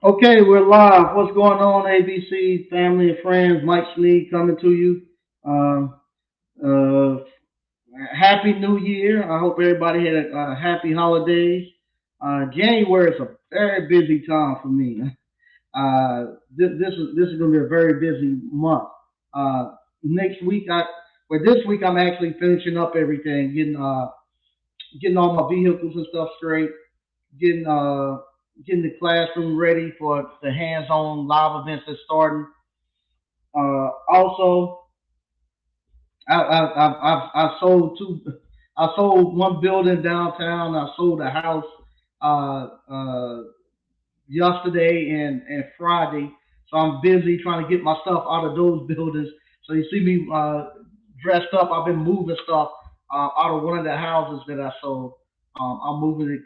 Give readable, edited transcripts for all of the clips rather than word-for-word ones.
Okay, we're live. What's going on, ABC family and friends? Mike Sneed coming to you. Uh, uh, Happy New Year. I hope everybody had a happy holidays. January is a very busy time for me. This is going to be a very busy month. Next week, this week I'm actually finishing up everything, getting all my vehicles and stuff straight, getting uh getting the classroom ready for the hands-on live events that's starting. Also, I sold two. I sold one building downtown. I sold a house uh, uh, yesterday and Friday. So I'm busy trying to get my stuff out of those buildings. So you see me dressed up. I've been moving stuff out of one of the houses that I sold. I'm moving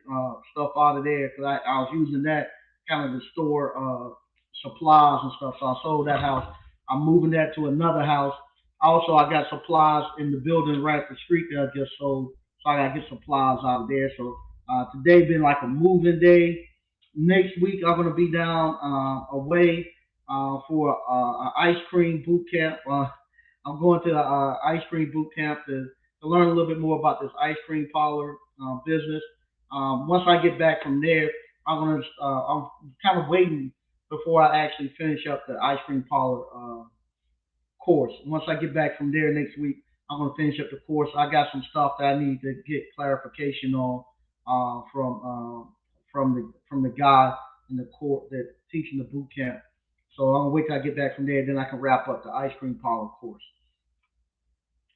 stuff out of there because I was using that kind of to store supplies and stuff. So I sold that house. I'm moving that to another house. Also, I got supplies in the building right up the street that I just sold. So I got to get supplies out of there. So today been like a moving day. Next week, I'm going to be down away for an ice cream boot camp. I'm going to the ice cream boot camp to learn a little bit more about this ice cream parlor business. Once I get back from there, I'm kind of waiting before I actually finish up the ice cream parlor course. Once I get back from there next week, I'm going to finish up the course. I got some stuff that I need to get clarification on from the guy in the court that teaching the boot camp. So I'm gonna wait till I get back from there, then I can wrap up the ice cream parlor course.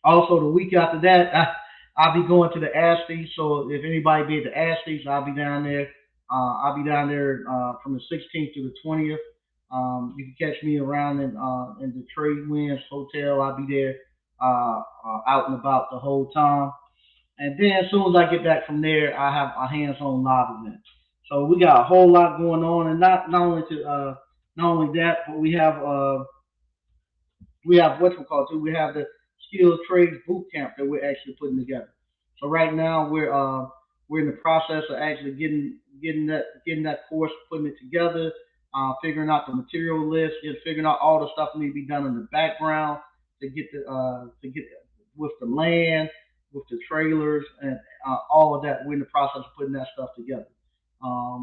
Also, the week after that, I'll be going to the Asties. So if anybody be at the Asties, I'll be down there. I'll be down there from the 16th to the 20th. You can catch me around in the Trade Winds Hotel. I'll be there out and about the whole time. And then as soon as I get back from there, I have a hands-on live event. So we got a whole lot going on, and not only that, but we have what we call too. We have the skilled trades boot camp that we're actually putting together. So right now we're in the process of actually getting that course, putting it together, figuring out the material list, just figuring out all the stuff that need to be done in the background to get with the land, with the trailers, and all of that. We're in the process of putting that stuff together.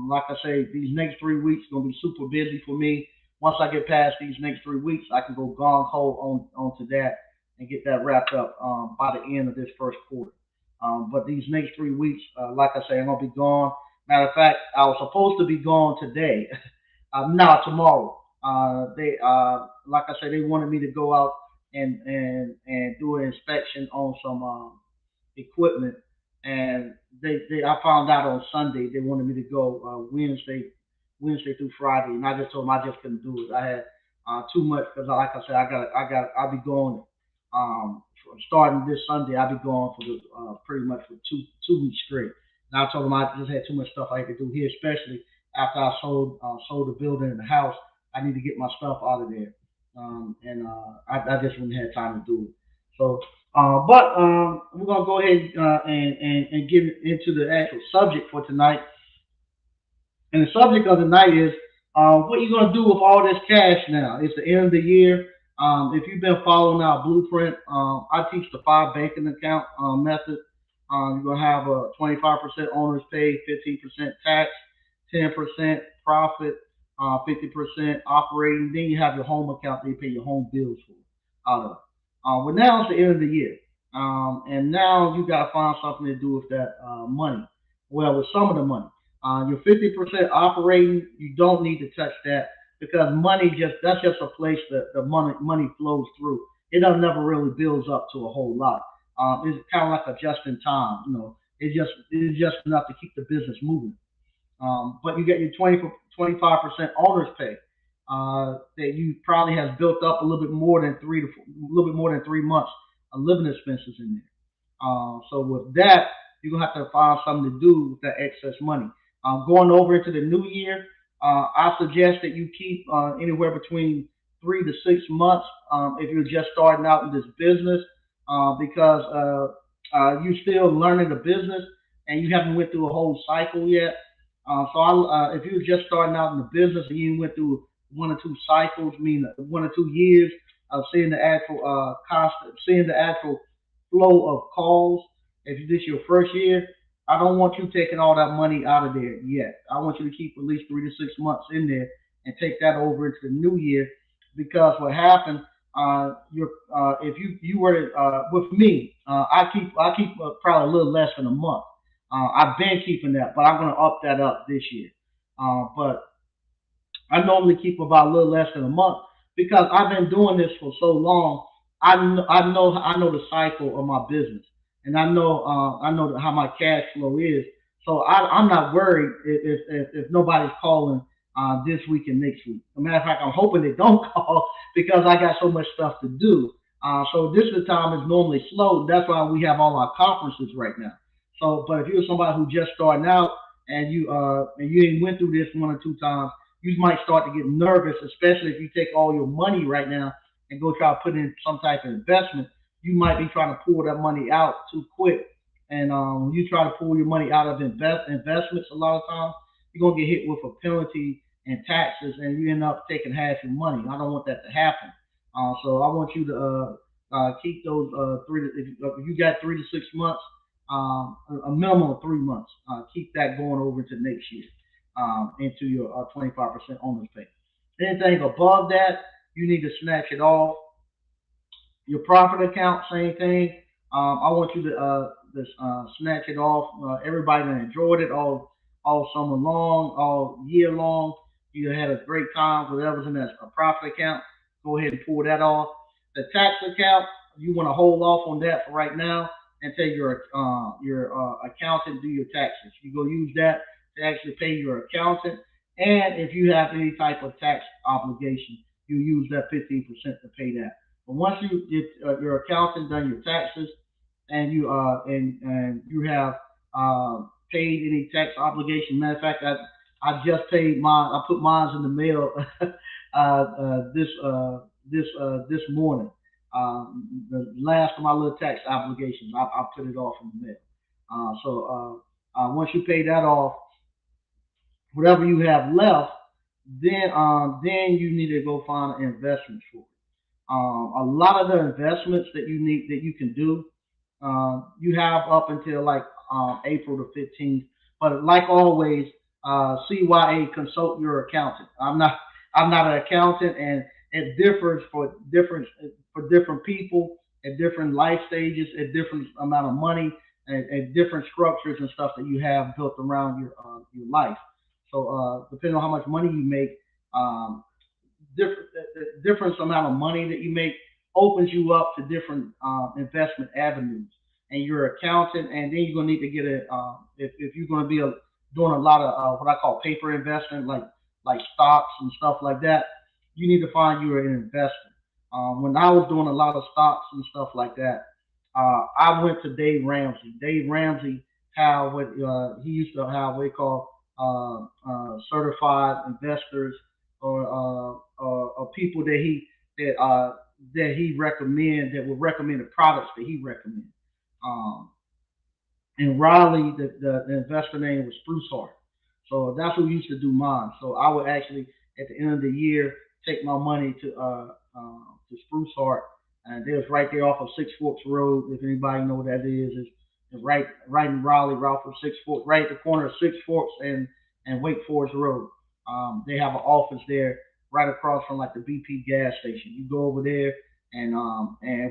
Like I say, these next 3 weeks are gonna be super busy for me. Once I get past these next 3 weeks, I can go gong ho onto that and get that wrapped up by the end of this first quarter. But these next 3 weeks, like I say, I'm gonna be gone. Matter of fact, I was supposed to be gone today, not tomorrow. Like I said, they wanted me to go out and do an inspection on some equipment, and I found out on Sunday they wanted me to go Wednesday through Friday, and I just told them I just couldn't do it. I had too much because, like I said, I'll be going starting this Sunday. I'll be going for the pretty much for two weeks straight. And I told them I just had too much stuff I had to do here, especially after I sold the building and the house. I need to get my stuff out of there, and I just wouldn't have time to do it. So but we're gonna go ahead and get into the actual subject for tonight. And the subject of the night is what are you gonna do with all this cash now? It's the end of the year. If you've been following our blueprint, I teach the five banking account method. You're gonna have a 25% owner's pay, 15% tax, 10% profit, 50% operating. Then you have your home account that you pay your home bills for out of. But now it's the end of the year, and now you got to find something to do with that money. Well, with some of the money, your 50% operating, you don't need to touch that because money just that's just a place that the money flows through. It doesn't never really builds up to a whole lot. It's kind of like a just in time, you know. It's just enough to keep the business moving. But you get your 25% owner's pay that you probably has built up a little bit more than a little bit more than 3 months of living expenses in there. So with that, you're gonna have to find something to do with that excess money. Going over into the new year, I suggest that you keep anywhere between 3 to 6 months if you're just starting out in this business, because you're still learning the business and you haven't went through a whole cycle yet. If you were just starting out in the business and you went through one or two cycles, mean 1 or 2 years of seeing the actual seeing the actual flow of calls. If this is your first year, I don't want you taking all that money out of there yet. I want you to keep at least 3 to 6 months in there and take that over into the new year, because what happened, if you were with me, I keep probably a little less than a month. I've been keeping that, but I'm going to up that up this year. But I normally keep about a little less than a month because I've been doing this for so long. I know the cycle of my business, and I know how my cash flow is. So I'm not worried if nobody's calling this week and next week. As a matter of fact, I'm hoping they don't call because I got so much stuff to do. So this is the time is normally slow. That's why we have all our conferences right now. So, but if you're somebody who just starting out and you ain't went through this 1 or 2 times, you might start to get nervous, especially if you take all your money right now and go try to put in some type of investment. You might be trying to pull that money out too quick. And when you try to pull your money out of investments, a lot of times you're gonna get hit with a penalty and taxes, and you end up taking half your money. I don't want that to happen. So I want you to keep those if you got 3 to 6 months, a minimum of 3 months. Keep that going over to next year into your 25% owner's pay. Anything above that, you need to snatch it off. Your profit account, same thing. I want you to snatch it off. Everybody that enjoyed it all summer long, all year long. You had a great time. Whatever's in that profit account, go ahead and pull that off. The tax account, you want to hold off on that for right now until your accountant do your taxes. You go use that to actually pay your accountant, and if you have any type of tax obligation, you use that 15% to pay that. But once you get your accountant done your taxes, and you have paid any tax obligation. Matter of fact, I just paid mine. I put mine in the mail this morning. The last of my little tax obligations, I put it off in the mail. Once you pay that off, whatever you have left, then you need to go find an investment for it. A lot of the investments that you can do, you have up until like April the 15th. But like always, CYA, consult your accountant. I'm not an accountant, and it differs for different people at different life stages, at different amount of money, and at different structures and stuff that you have built around your life. So depending on how much money you make, um, the different amount of money that you make opens you up to different investment avenues. And your accountant, and then you're gonna need to get if you're gonna be doing a lot of what I call paper investment, like stocks and stuff like that. You need to find you an investor. When I was doing a lot of stocks and stuff like that, I went to Dave Ramsey. Dave Ramsey had what he used to have what they call certified investors, or people that uh, that he recommend that would recommend the products that he recommend. Um, in Raleigh, the investor name was Spruce Heart. So that's who used to do mine. So I would actually, at the end of the year, take my money to Spruce Heart, and it was right there off of Six Forks Road. If anybody know what that is, it's right in Raleigh, right off of Six Forks, right at the corner of Six Forks and Wake Forest Road. They have an office there right across from like the BP gas station. You go over there, and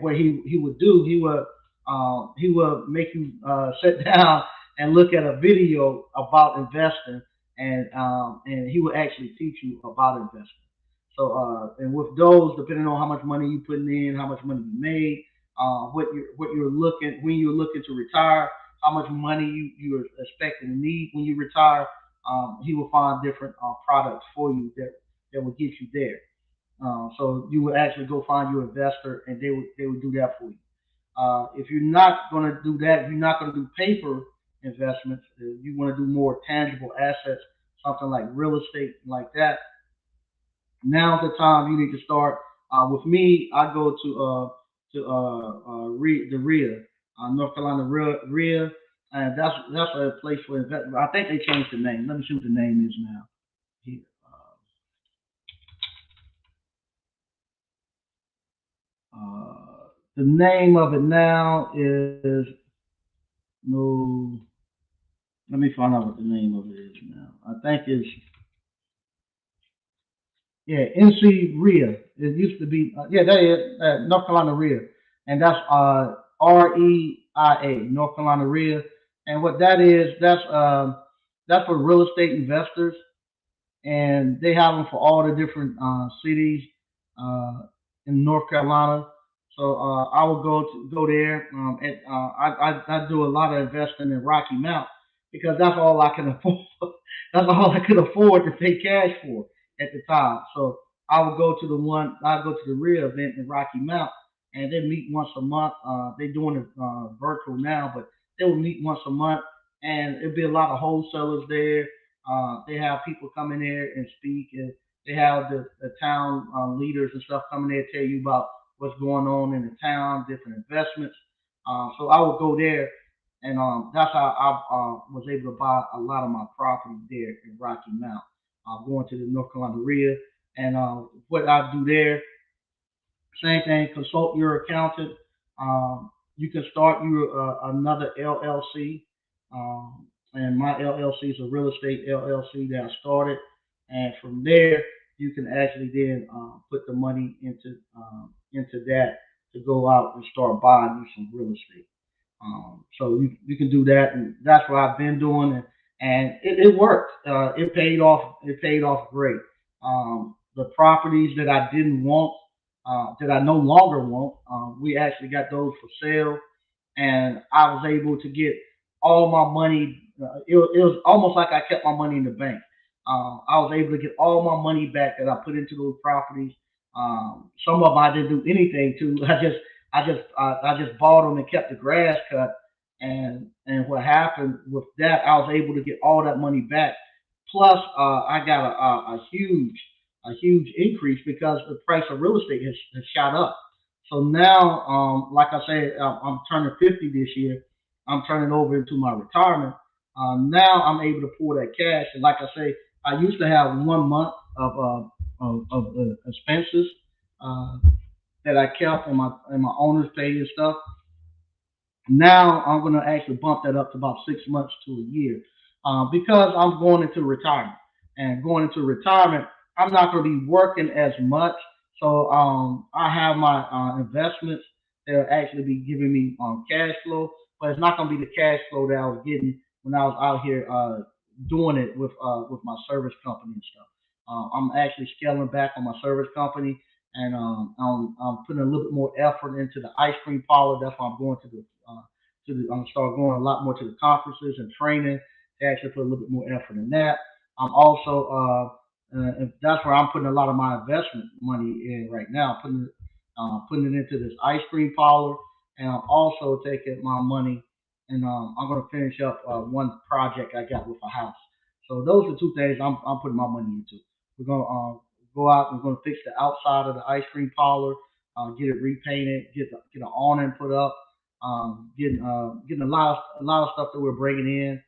what he would do, he would make you sit down and look at a video about investing, and he would actually teach you about investing. So and with those, depending on how much money you putting in, how much money you made, what you're looking when you're looking to retire, how much money you're expecting to need when you retire, he will find different products for you that will get you there. So you would actually go find your investor, and they would do that for you. If you're not going to do that, if you're not going to do paper investments, if you want to do more tangible assets, something like real estate, like that, now's the time you need to start. With me, I go to the RIA, North Carolina RIA. and that's a place for investment. I think they changed the name. Let me see what the name is now. Here. The name of it now is no. Let me find out what the name of it is now. I think it's yeah, NC RIA. It used to be yeah, that is North Carolina RIA, and that's REIA, North Carolina RIA. And what that is, that's for real estate investors, and they have them for all the different cities uh, in North Carolina. So I will go there, and I do a lot of investing in Rocky Mount because that's all I can afford. That's all I could afford to pay cash for at the time. So I would go to I go to the real event in Rocky Mount, and they meet once a month. They're doing it virtual now, but they will meet once a month, and it'll be a lot of wholesalers there. They have people come in there and speak, and they have the town leaders and stuff come in there tell you about what's going on in the town, different investments. So I would go there, and that's how I was able to buy a lot of my property there in Rocky Mount. Going to the North Carolina RIA, and what I do there, same thing, consult your accountant. You can start another LLC. And my LLC is a real estate LLC that I started. And from there, you can actually then put the money into that to go out and start buying you some real estate. So you can do that, and that's what I've been doing, and it worked. It paid off. It paid off great. The properties that I didn't want, that I no longer want, we actually got those for sale, and I was able to get all my money. It was almost like I kept my money in the bank. I was able to get all my money back that I put into those properties. Some of them I didn't do anything to. I just bought them and kept the grass cut. And what happened with that, I was able to get all that money back. Plus, I got a huge increase because the price of real estate has shot up. So now, like I said, I'm turning 50 this year. I'm turning over into my retirement. Now I'm able to pull that cash. And like I say, I used to have 1 month of expenses uh, that I kept and my owners paid and stuff. Now I'm going to actually bump that up to about 6 months to a year because I'm going into retirement. And going into retirement, I'm not going to be working as much. So I have my investments that will actually be giving me cash flow, but it's not going to be the cash flow that I was getting when I was out here doing it with my service company and stuff. I'm actually scaling back on my service company, and I'm putting a little bit more effort into the ice cream parlor. That's why I'm going I'm gonna start going a lot more to the conferences and training to actually put a little bit more effort in that. I'm also that's where I'm putting a lot of my investment money in right now, putting it into this ice cream parlor, and I'm also taking my money and I'm gonna finish up one project I got with a house. So those are two things I'm putting my money into. We're gonna go out. We're gonna fix the outside of the ice cream parlor, get it repainted, get an awning put up, getting a lot of stuff that we're bringing in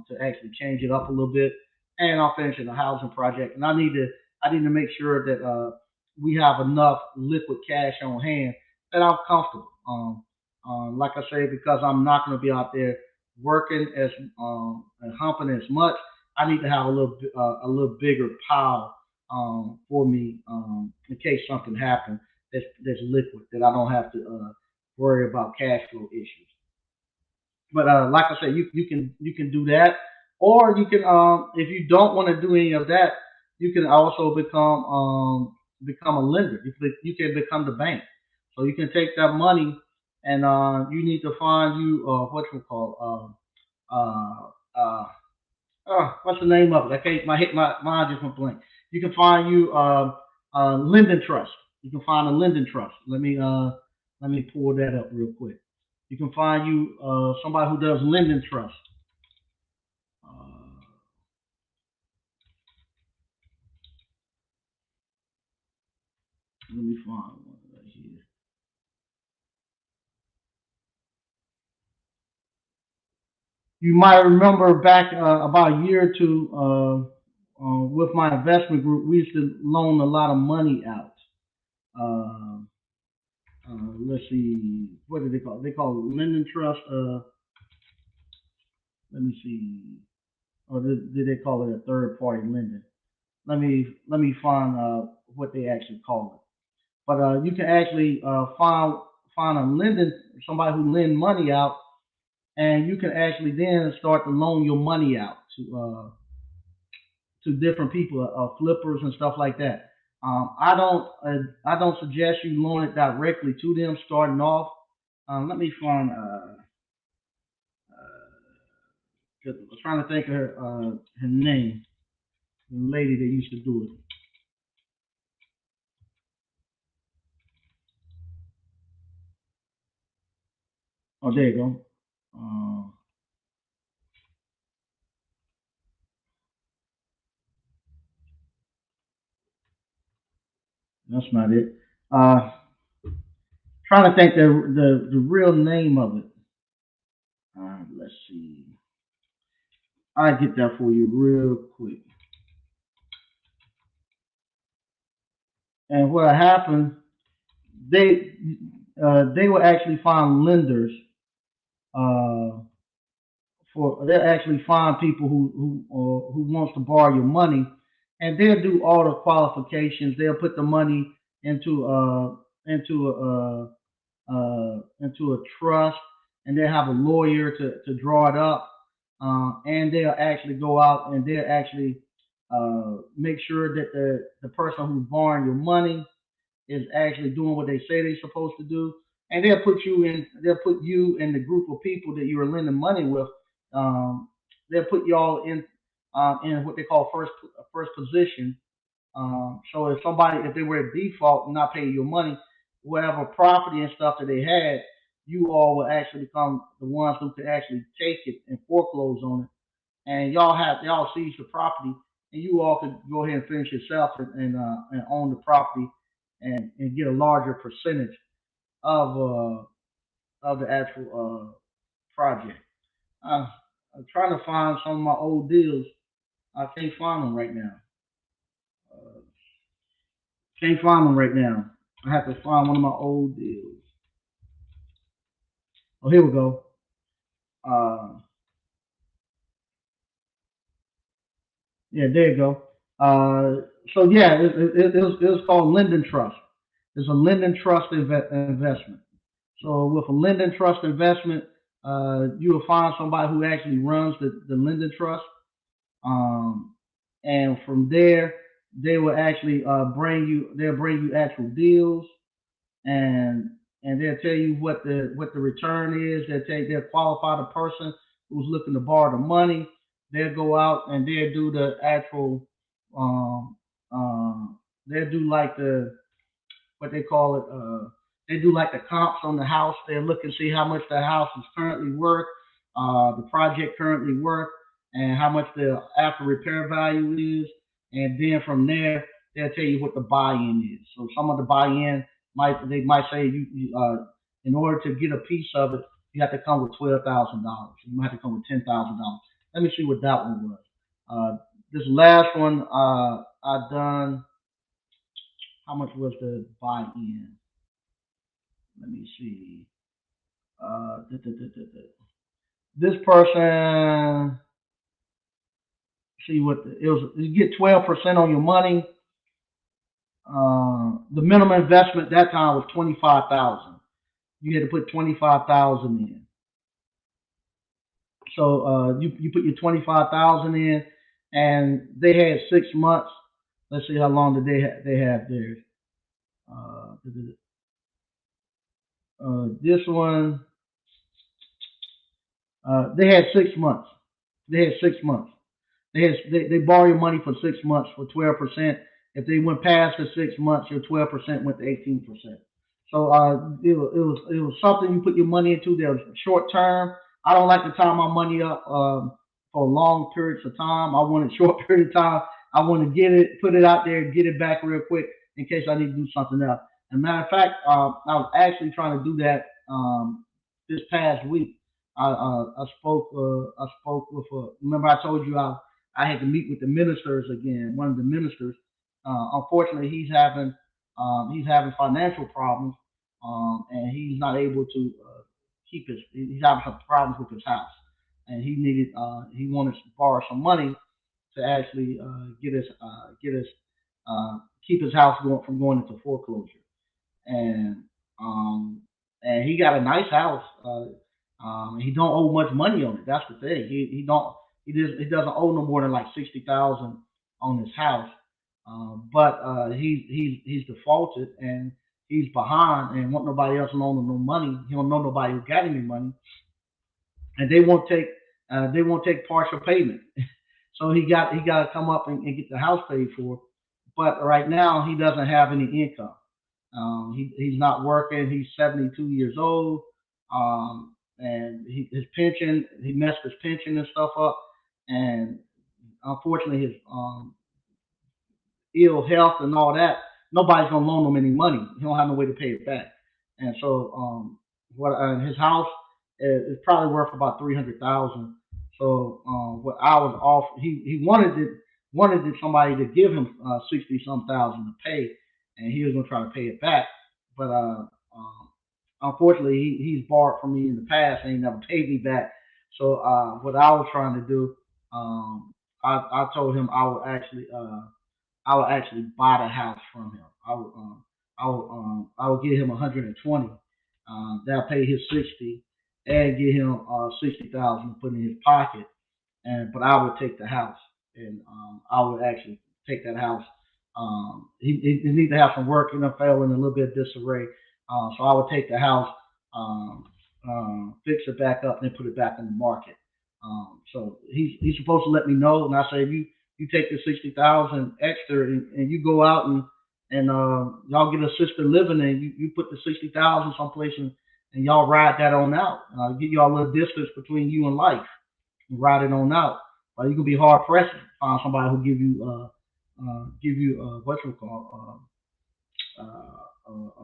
to actually change it up a little bit, and I'll finish the housing project. And I need to make sure that we have enough liquid cash on hand that I'm comfortable. Like I say, because I'm not going to be out there working as and humping as much. I need to have a little bigger pile for me in case something happens that's liquid that I don't have to worry about cash flow issues. But like I said, you can do that, or you can if you don't want to do any of that, you can also become a lender. You can become the bank. So you can take that money, and you need to find you what you call what's the name of it? I can't my mind just went blank. You can find you Linden Trust. You can find a Linden Trust. Let me pull that up real quick. You can find you somebody who does Linden Trust. Uh, Let me find one right here. You might remember back about a year or two with my investment group, we used to loan a lot of money out. Uh, let's see, what do they call it? They call it lending trust. Let me see. Or did they call it a third party lending? Let me find what they actually call it. But you can actually find a lending somebody who lend money out, and you can actually then start to loan your money out to different people, flippers and stuff like that. I don't suggest you loan it directly to them starting off. Let me find. I was trying to think of her name, the lady that used to do it. Oh, there you go. That's not it. Uh, Trying to think the real name of it. Let's see. I get that for you real quick. And what happened? They they will actually find lenders uh, they'll actually find people who wants to borrow your money, and they'll do all the qualifications. They'll put the money into into a into a trust, and they'll have a lawyer to draw it up, and they'll actually go out and they'll actually make sure that the person who's borrowing your money is actually doing what they say they're supposed to do, and they'll put you in the group of people that you are lending money with. Um, they'll put y'all in what they call first position. So if they were at default and not paying your money, whatever property and stuff that they had, you all will actually become the ones who can actually take it and foreclose on it, and y'all seize the property, and you all could go ahead and finish yourself and own the property and get a larger percentage of the actual project. Uh, I'm trying to find some of my old deals. I can't find them right now. Uh, can't find them right now. I have to find one of my old deals. Oh, here we go. Uh, yeah, there you go. So yeah, it was called Linden Trust. It's a Linden Trust investment. So with a Linden Trust investment, you will find somebody who actually runs the Linden Trust, um, and from there they will actually they'll bring you actual deals, and they'll tell you what the return is. They'll qualify the person who's looking to borrow the money. They'll go out and they'll do the actual um, they'll do like the what they call it. They do like the comps on the house. They look and see how much the house is currently worth, the project currently worth, and how much the after repair value is. And then from there, they'll tell you what the buy-in is. So some of the buy-in they might say in order to get a piece of it, you have to come with $12,000. You might have to come with $10,000. Let me see what that one was. This last one I done. How much was the buy-in? Let me see. This person, see what it was. You get 12% on your money. The minimum investment that time was 25,000. You had to put 25,000 in. So you put your 25,000 in, and they had 6 months. Let's see how long did they have theirs. Uh, this one they had 6 months. They had 6 months. They borrow your money for 6 months for 12%. If they went past the 6 months, your 12% went to 18%. So it was something you put your money into that was short term. I don't like to tie my money up for long periods of time. I want a short period of time. I want to get it, put it out there, get it back real quick in case I need to do something else. As a matter of fact, I was actually trying to do that this past week. I spoke with. Remember, I told you I had to meet with the ministers again. One of the ministers, unfortunately, he's having financial problems, and he's not able to keep his. He's having some problems with his house, and he wanted to borrow some money to actually get his keep his house from going into foreclosure. And um and he got a nice house. He don't owe much money on it. That's the thing. He doesn't owe no more than like 60,000 on his house. But he's defaulted and he's behind and want nobody else loan him no money. He don't know nobody who got any money, and they won't take partial payment. So he got to come up and get the house paid for. But right now he doesn't have any income. He's not working. He's 72 years old, and his pension, he messed his pension and stuff up, and unfortunately his ill health and all that, nobody's gonna loan him any money. He don't have no way to pay it back, and so what his house is probably worth about 300,000. So what I was off, he wanted somebody to give him 60 some thousand to pay, and he was gonna try to pay it back, but unfortunately he's borrowed from me in the past and he never paid me back. So what I was trying to do, I told him I would actually buy the house from him. I would give him 120. That'll pay his 60, and get him 60,000 to put in his pocket. And but I would take the house, and I would actually take that house. He needs to have some work. You know, fell in a little bit of disarray. So I would take the house, um, fix it back up, and then put it back on the market. So he's supposed to let me know, and I say you take the 60,000 extra and you go out and y'all get assisted living and you put the 60,000 someplace and y'all ride that on out. Get y'all a little distance between you and life and ride it on out. But you can be hard pressed to find somebody who give you what you call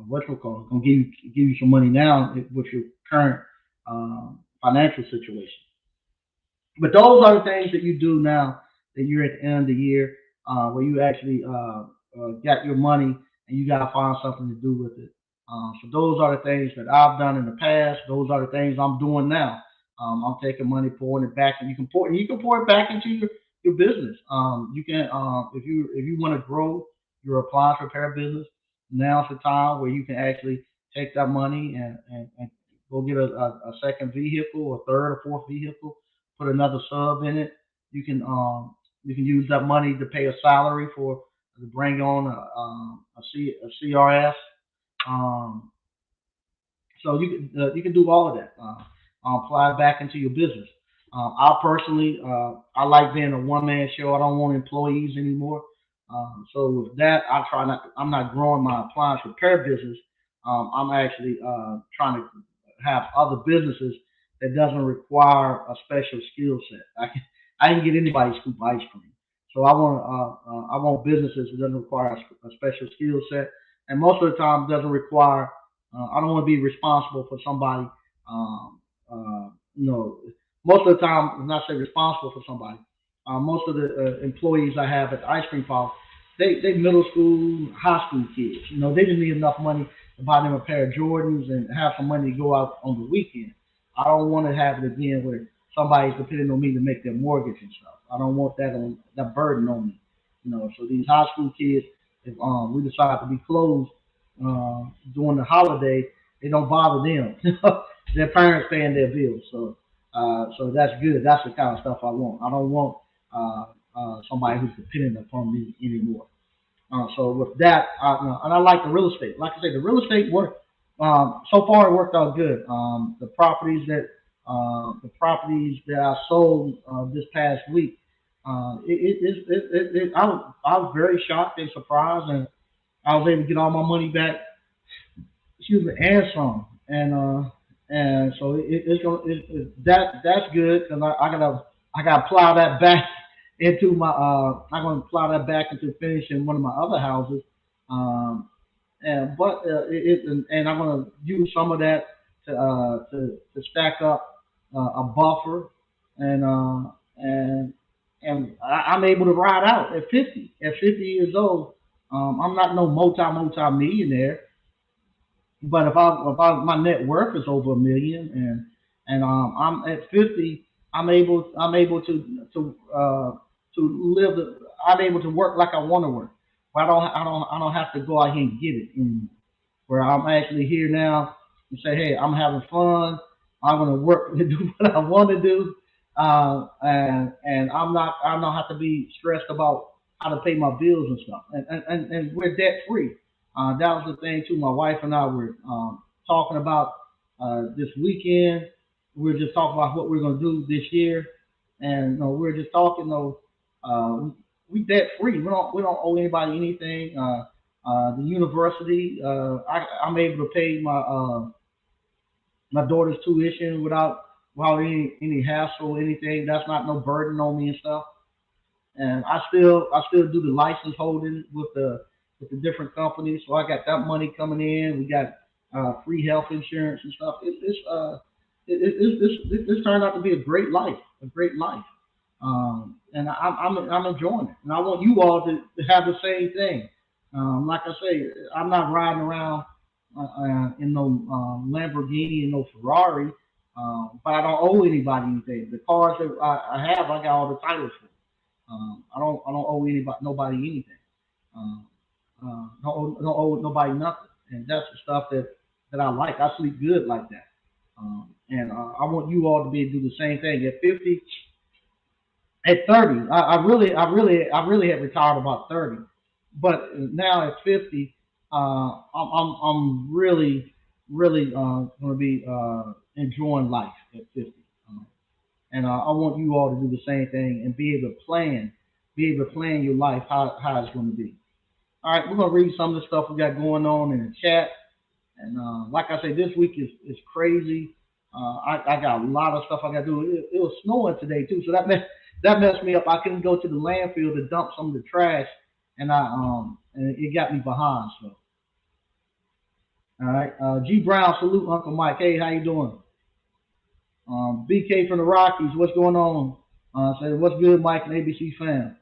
what you call gonna give you some money now with your current financial situation. But those are the things that you do now that you're at the end of the year, where you actually got your money and you got to find something to do with it. So those are the things that I've done in the past. Those are the things I'm doing now. I'm taking money, pouring it back, and you can pour it back into your business. You can if you want to grow your appliance repair business, now's the time where you can actually take that money and go get a second vehicle, or third or fourth vehicle, put another sub in it. You can use that money to pay a salary for to bring on a CRS. Um, so you can do all of that. Apply it back into your business. I personally I like being a one man show. I don't want employees anymore. So with that, I try not. I'm not growing my appliance repair business. I'm actually trying to have other businesses that doesn't require a special skill set. I can get anybody to scoop ice cream. So I want businesses that doesn't require a special skill set, and most of the time doesn't require. I don't want to be responsible for somebody. Um, you know, most of the time, when I say responsible for somebody, most of the employees I have at the ice cream parlor, they middle school, high school kids. You know, they just need enough money to buy them a pair of Jordans and have some money to go out on the weekend. I don't want to have it again where somebody's depending on me to make their mortgage and stuff. I don't want that burden on me. You know, so these high school kids, if we decide to be closed during the holiday, it don't bother them. Their parents paying their bills, so that's good. That's the kind of stuff I want. I don't want somebody who's dependent upon me anymore. So with that, and I like the real estate. Like I say, the real estate work. So far, it worked out good. The properties that I sold this past week, I was very shocked and surprised, and I was able to get all my money back. Excuse me, and some, and so it's gonna that's good because I gotta plow that back into my I'm gonna plow that back into finishing one of my other houses. Um, and but and I'm gonna use some of that to stack up. a buffer, and I'm able to ride out at 50. At 50 years old, I'm not no multi millionaire, but if I my net worth is over a million, and I'm at 50, I'm able to live. I'm able to work like I want to work. But I don't have to go out here and get it anymore. Where I'm actually here now and say, hey, I'm having fun. I'm gonna work to do what I want to do, and I don't have to be stressed about how to pay my bills and stuff. And we're debt free. That was the thing too. My wife and I were talking about this weekend. We are just talking about what we're gonna do this year, and we are just talking. We debt free. We don't owe anybody anything. The university, I'm able to pay my daughter's tuition without any hassle or anything. That's not no burden on me and stuff. And I still do the license holding with the different companies. So I got that money coming in. We got free health insurance and stuff. It's turned out to be a great life. And I'm enjoying it. And I want you all to have the same thing. Like I say, I'm not riding around in no Lamborghini and no Ferrari, but I don't owe anybody anything. The cars that I have, I got all the titles for. I don't owe anybody nobody anything. Um, don't owe nobody nothing, and that's the stuff that I like. I sleep good like that, and I want you all to be able to do the same thing. At 50, at 30, I really had retired about 30, but now at 50, I'm really going to be enjoying life at 50. And I want you all to do the same thing and be able to plan your life how it's going to be. All right, we're going to read some of the stuff we got going on in the chat. And like I said, this week is crazy. I got a lot of stuff I got to do. It was snowing today too, so that messed me up. I couldn't go to the landfill to dump some of the trash, and it got me behind. So all right, G Brown, salute Uncle Mike. Hey, how you doing? BK from the Rockies, what's going on? Say what's good, Mike and ABC fam.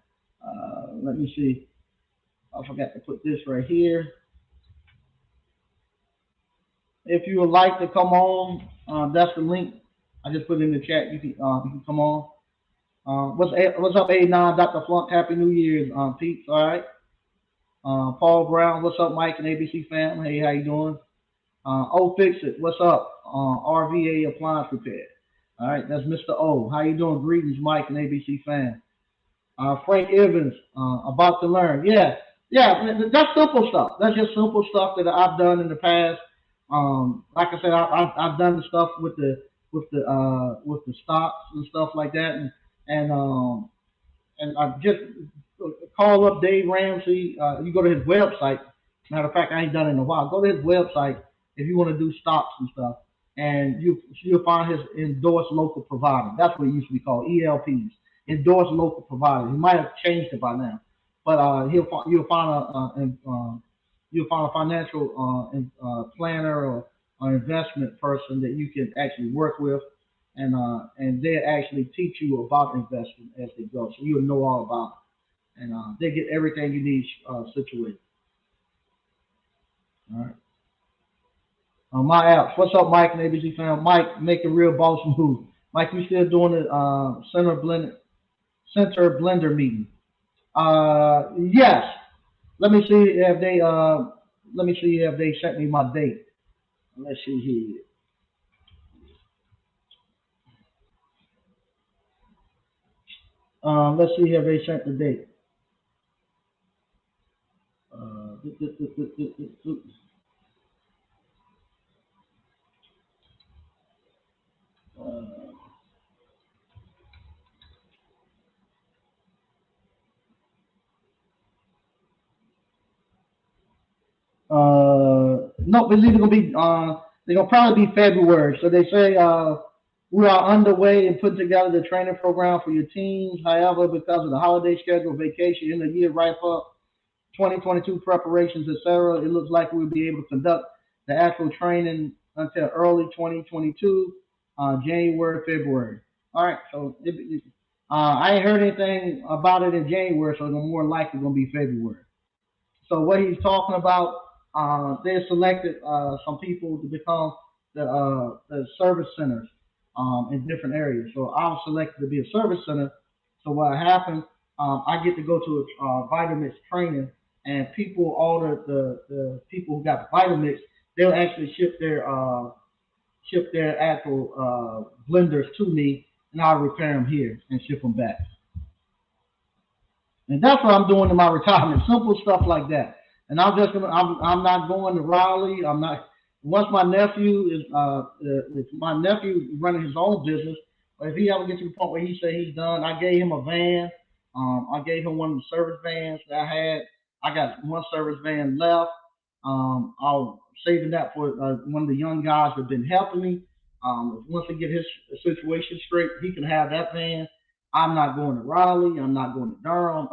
Let me see. I forgot to put this right here. If you would like to come on, that's the link. I just put it in the chat. You can come on. What's up, A9 Dr. Flunk? Happy New Year's, Pete. All right. Paul Brown, what's up, Mike and ABC fam? Hey, how you doing? O Fix It, what's up? RVA Appliance Repair. All right, that's Mr. O. How you doing? Greetings, Mike and ABC fam. Frank Evans, about to learn. Yeah, yeah, that's simple stuff. That's just simple stuff that I've done in the past. Like I said, I've done the stuff with the stocks and stuff like that, and I just call up Dave Ramsey. You go to his website. Matter of fact, I ain't done it in a while. Go to his website if you want to do stocks and stuff, and you'll find his endorsed local provider. That's what it used to be called, ELPs, endorsed local provider. He might have changed it by now, but you'll find a financial planner or investment person that you can actually work with, and they actually teach you about investing as they go, so you'll know all about it, and they get everything you need situated. All right. My apps. What's up, Mike and ABC fam? Mike, make a real boss move. Mike, you still doing the center blender meeting? Yes. Let me see if they sent me my date. Let's see here. Let's see if they sent the date. Uh, uh, no, it's either gonna be they're gonna probably be February. So they say we are underway in putting together the training program for your teams. However, because of the holiday schedule, vacation, in the year wrap up, 2022 preparations, etc., it looks like we'll be able to conduct the actual training until early 2022. January, February. All right, so I ain't heard anything about it in January, so it's more likely gonna be February. So what he's talking about, they selected some people to become the service centers in different areas. So I was selected to be a service center. So what happened, I get to go to a Vitamix training, and people, all the people who got the Vitamix, they'll actually ship their actual blenders to me, and I'll repair them here and ship them back. And that's what I'm doing in my retirement. Simple stuff like that. And I'm not going to Raleigh. I'm not. Once my nephew is my nephew running his own business. But if he ever gets to the point where he say he's done, I gave him a van. I gave him one of the service vans that I had. I got one service van left. I'll saving that for one of the young guys that have been helping me. Once he get his situation straight, he can have that van. I'm not going to Raleigh. I'm not going to Durham.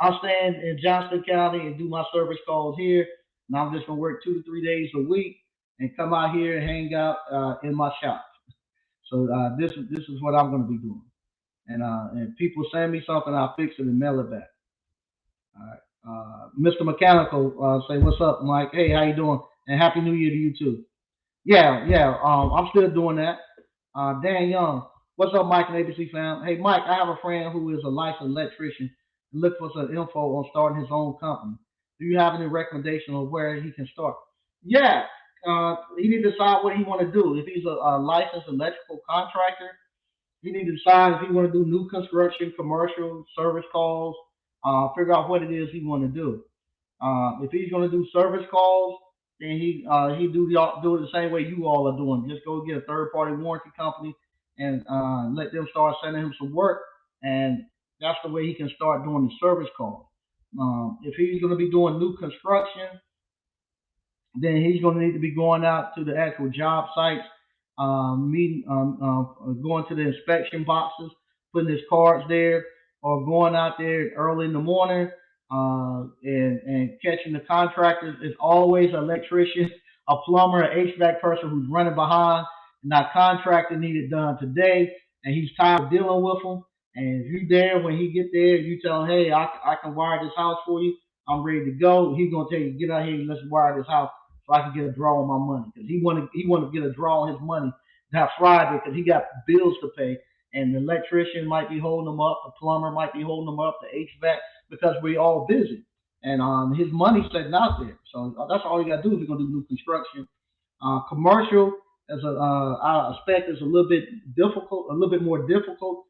I'll stand in Johnston County and do my service calls here. And I'm just gonna work 2 to 3 days a week and come out here and hang out in my shop. So this is what I'm gonna be doing. And people send me something, I'll fix it and mail it back. All right. Mr. Mechanical, say what's up, Mike? Hey, how you doing? And happy New Year to you too. Yeah, yeah. I'm still doing that. Dan Young, what's up, Mike and ABC fam? Hey, Mike, I have a friend who is a licensed electrician. Look for some info on starting his own company. Do you have any recommendation on where he can start? Yeah, he need to decide what he want to do. If he's a licensed electrical contractor, he need to decide if he want to do new construction, commercial, service calls. Figure out what it is he want to do. If he's going to do service calls, then he do it the same way you all are doing. Just go get a third party warranty company and let them start sending him some work, and that's the way he can start doing the service calls. If he's going to be doing new construction, then he's going to need to be going out to the actual job sites, meeting, going to the inspection boxes, putting his cards there, or going out there early in the morning and catching the contractors. It's always an electrician, a plumber, an HVAC person who's running behind, and that contractor needed done today, and he's tired of dealing with them. And if you there when he get there, you tell him, hey, I can wire this house for you. I'm ready to go. He's gonna tell you, get out here and let's wire this house so I can get a draw on my money. Because he wanted to get a draw on his money that Friday because he got bills to pay. And the electrician might be holding him up, the plumber might be holding him up, the HVAC, because we all busy. And his money's sitting out there. So that's all you gotta do if you're gonna do new construction. Commercial as I expect is a little bit difficult, a little bit more difficult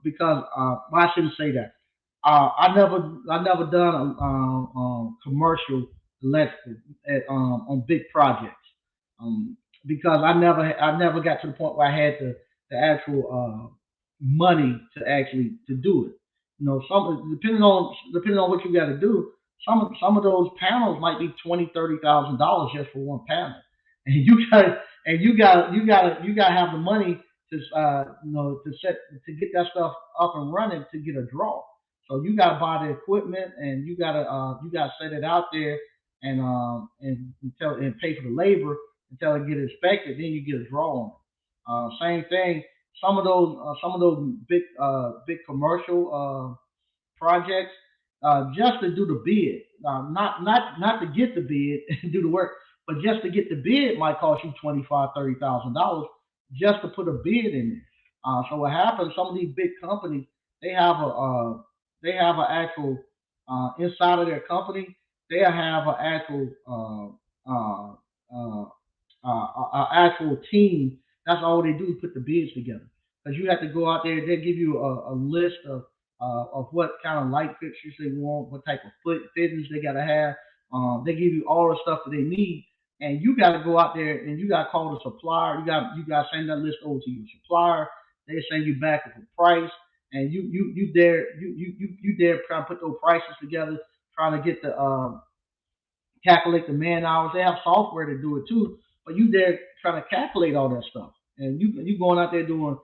because well, I shouldn't say that. I never done a commercial electrical on big projects because I never got to the point where I had the actual money to actually to do it. Some depending on what you got to do, some of those panels might be 20, $30,000 just for one panel, and you got to have the money to get that stuff up and running to get a draw. So you got to buy the equipment and you got to set it out there and pay for the labor until it get inspected. Then you get a draw on it. Same thing. Some of those big commercial projects just to do the bid, not to get the bid and do the work, but just to get the bid might cost you 25, $30,000 just to put a bid in there. So what happens? Some of these big companies they have an actual inside of their company they have an actual actual team. That's all they do is put the bids together. Because you have to go out there, they give you a list of what kind of light fixtures they want, what type of fittings they got to have. They give you all the stuff that they need, and you got to go out there and you got to call the supplier. You got to send that list over to your supplier. They send you back with a price, and you there trying to put those prices together, trying to get the calculate the man hours. They have software to do it too, but you there trying to calculate all that stuff, and you going out there doing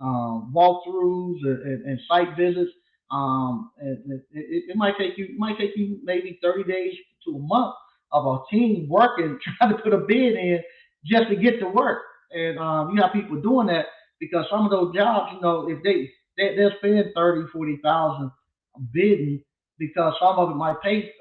walkthroughs and site visits. It might take you maybe 30 days to a month of a team working trying to put a bid in just to get to work. and you have people doing that because some of those jobs, if they're spending 30, 40,000 bidding because some of it might pay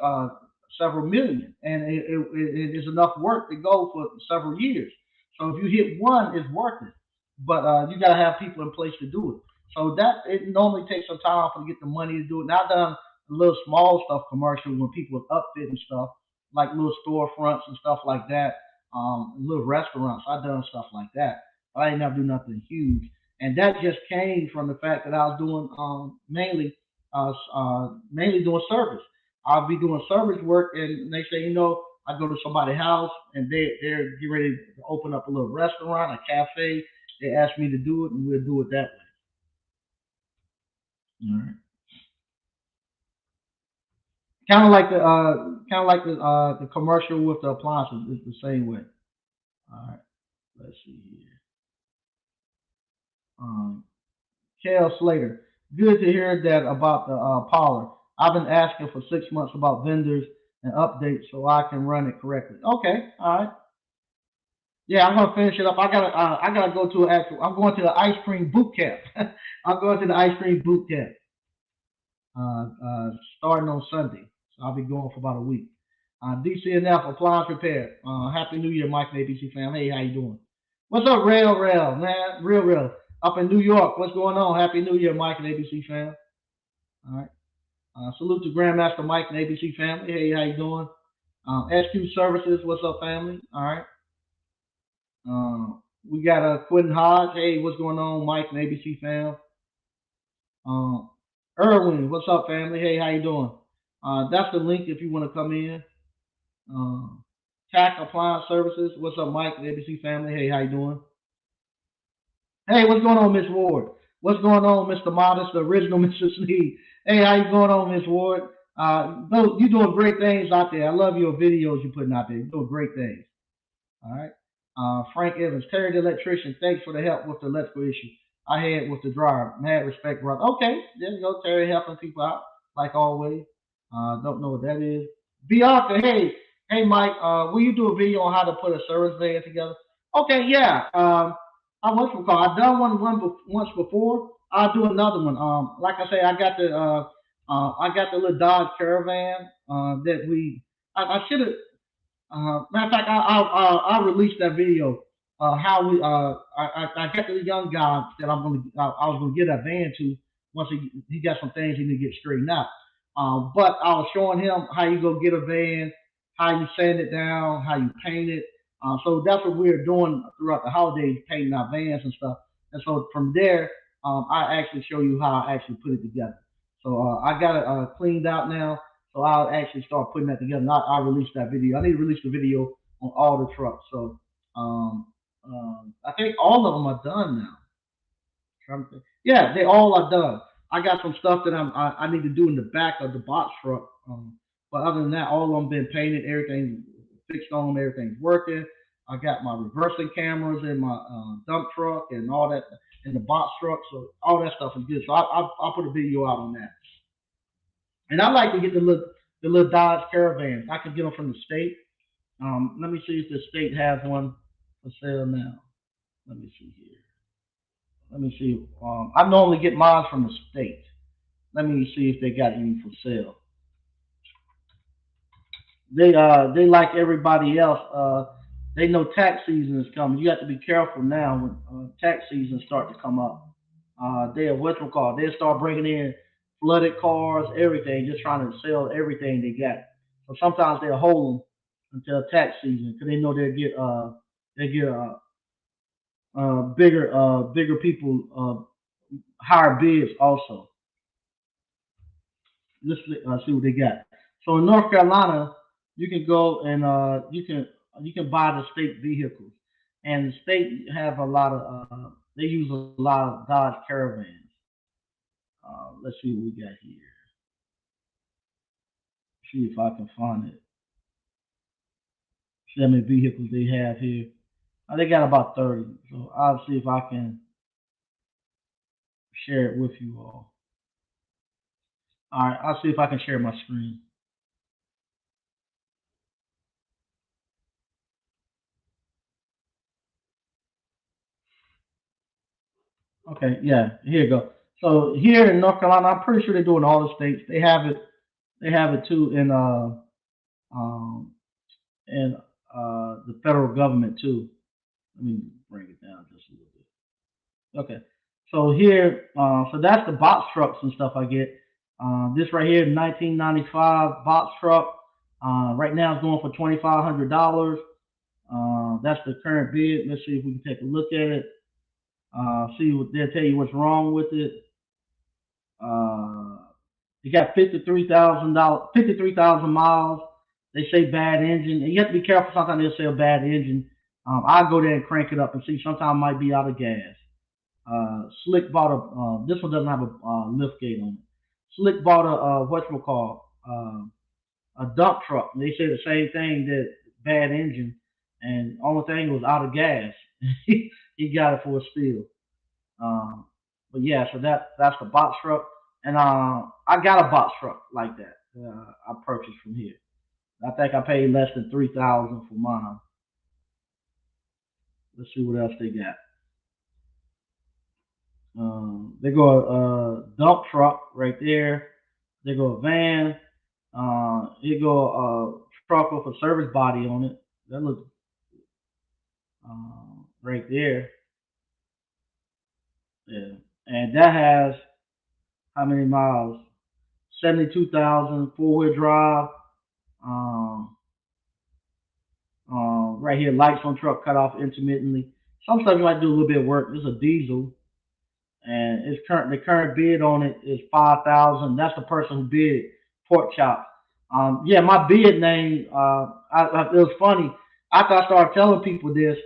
several million, and it is enough work to go for several years. So if you hit one, it's worth it. But you got to have people in place to do it. So that it normally takes some time for to get the money to do it. Now I've done a little small stuff commercial when people are upfitting stuff, like little storefronts and stuff like that, little restaurants. I've done stuff like that. But I didn't never do nothing huge. And that just came from the fact that I was doing mainly doing service. I'll be doing service work, and they say, I go to somebody's house, and they're getting ready to open up a little restaurant, a cafe. They ask me to do it, and we'll do it that way. All right. Kind of like the commercial with the appliances. It's the same way. All right. Let's see here. Um, Kel Slater. Good to hear that about the parlor. I've been asking for 6 months about vendors and updates so I can run it correctly. Okay. All right. Yeah, I'm gonna finish it up. I gotta go to an actual. I'm going to the ice cream boot camp. I'm going to the ice cream boot camp starting on Sunday. So I'll be going for about a week. DCNF Appliance Repair. Happy New Year, Mike and ABC fam. Hey, how you doing? What's up, Rail, man? Real. Up in New York. What's going on? Happy New Year, Mike and ABC fam. All right. Salute to Grandmaster Mike and ABC family. Hey, how you doing? SQ Services. What's up, family? All right. We got Quentin Hodge. Hey, what's going on, Mike and ABC fam? Um, Erwin, what's up, family? Hey, how you doing? That's the link if you want to come in. Um, TAC Appliance Services. What's up, Mike and ABC family? Hey, how you doing? Hey, what's going on, Miss Ward? What's going on, Mr. Modest, the original Mr. Sneed? Hey, how you going on, Miss Ward? You're doing great things out there. I love your videos you're putting out there. You're doing great things. All right. Frank Evans, Terry the electrician. Thanks for the help with the electrical issue I had with the dryer. Mad respect, brother. Okay, there you go, Terry helping people out like always. Don't know what that is. Bianca, hey, Mike. Will you do a video on how to put a service van together? Okay, yeah. I once before. I've done once before. I'll do another one. Like I say, I got the little Dodge Caravan that I should have. Matter of fact, I'll release that video. How I got the young guy that I was gonna get a van to once he got some things he need to get straightened out. But I was showing him how you go get a van, how you sand it down, how you paint it. So that's what we're doing throughout the holidays, painting our vans and stuff. And so from there, I actually show you how I actually put it together. So I got it cleaned out now. So I'll actually start putting that together. And I'll release that video. I need to release the video on all the trucks. So I think all of them are done now. Yeah, they all are done. I got some stuff that I need to do in the back of the box truck. But other than that, all of them been painted. Everything fixed on them. Everything's working. I got my reversing cameras in my dump truck and all that in the box truck. So all that stuff is good. So I'll put a video out on that. And I like to get the little Dodge Caravans. I can get them from the state. Let me see if the state has one for sale now. Let me see here. Let me see. I normally get mine from the state. Let me see if they got any for sale. They like everybody else. They know tax season is coming. You have to be careful now when tax season start to come up. They'll what you call they start bringing in flooded cars, everything, just trying to sell everything they got. So sometimes they'll hold them until tax season because they know they'll get bigger people higher bids also. Let's see what they got. So in North Carolina, you can go and you can buy the state vehicles, and the state have a lot of they use a lot of Dodge Caravans. Let's see what we got here. See if I can find it. See how many vehicles they have here. They got about 30, so I'll see if I can share it with you all. All right, I'll see if I can share my screen. Okay, yeah, here you go. So here in North Carolina, I'm pretty sure they do in all the states. They have it. They have it too um in the federal government too. Let me bring it down just a little bit. Okay. So here, so that's the box trucks and stuff I get. This right here, 1995 box truck. Right now it's going for $2,500. That's the current bid. Let's see if we can take a look at it. See what they'll tell you what's wrong with it. Uh, you got $53,000, 53,000 miles. They say bad engine, and you have to be careful. Sometimes they'll say a bad engine. I go there and crank it up and see. Sometimes it might be out of gas. Slick bought a. This one doesn't have a lift gate on it. Slick bought a whatchamacallit, a dump truck. And they said the same thing, that bad engine, and only thing was out of gas. He got it for a steal. Um, but yeah, so that's the box truck, and I got a box truck like that. I purchased from here. I think I paid less than 3,000 for mine. Let's see what else they got. They go a dump truck right there. They go a van. They go a truck with a service body on it. That looks right there. Yeah, and that has how many miles? 72,000, four-wheel drive. Um, right here, lights on truck cut off intermittently. Some stuff you might do a little bit of work. This is a diesel, and it's current. The current bid on it is 5,000. That's the person who bid pork chops. Yeah, my bid name. It was funny. After I started telling people this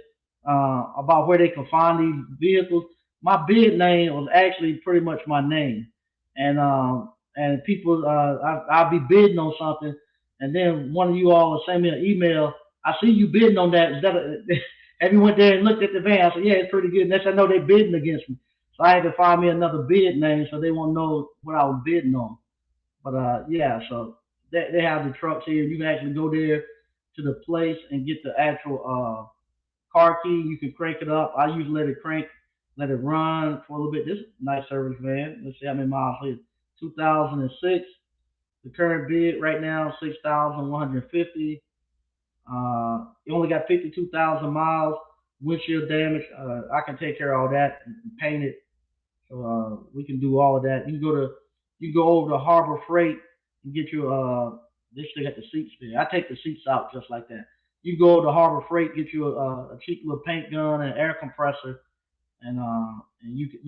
about where they can find these vehicles, my bid name was actually pretty much my name, and people, I'll be bidding on something, and then one of you all will send me an email. I see you bidding on that. Have you went there and looked at the van? I said, yeah, it's pretty good. Next I know they bidding against me. So I had to find me another bid name so they won't know what I was bidding on. But yeah, so they have the trucks here. You can actually go there to the place and get the actual car key. You can crank it up. I usually let it crank, let it run for a little bit. This is a nice service van. Let's see how many miles here. 2006. The current bid right now 6,150. You only got 52,000 miles. Windshield damage. I can take care of all that and paint it. So we can do all of that. You can go over to Harbor Freight and get you they still got the seats there. I take the seats out just like that. You go to Harbor Freight, get you a cheap little paint gun and air compressor, and and get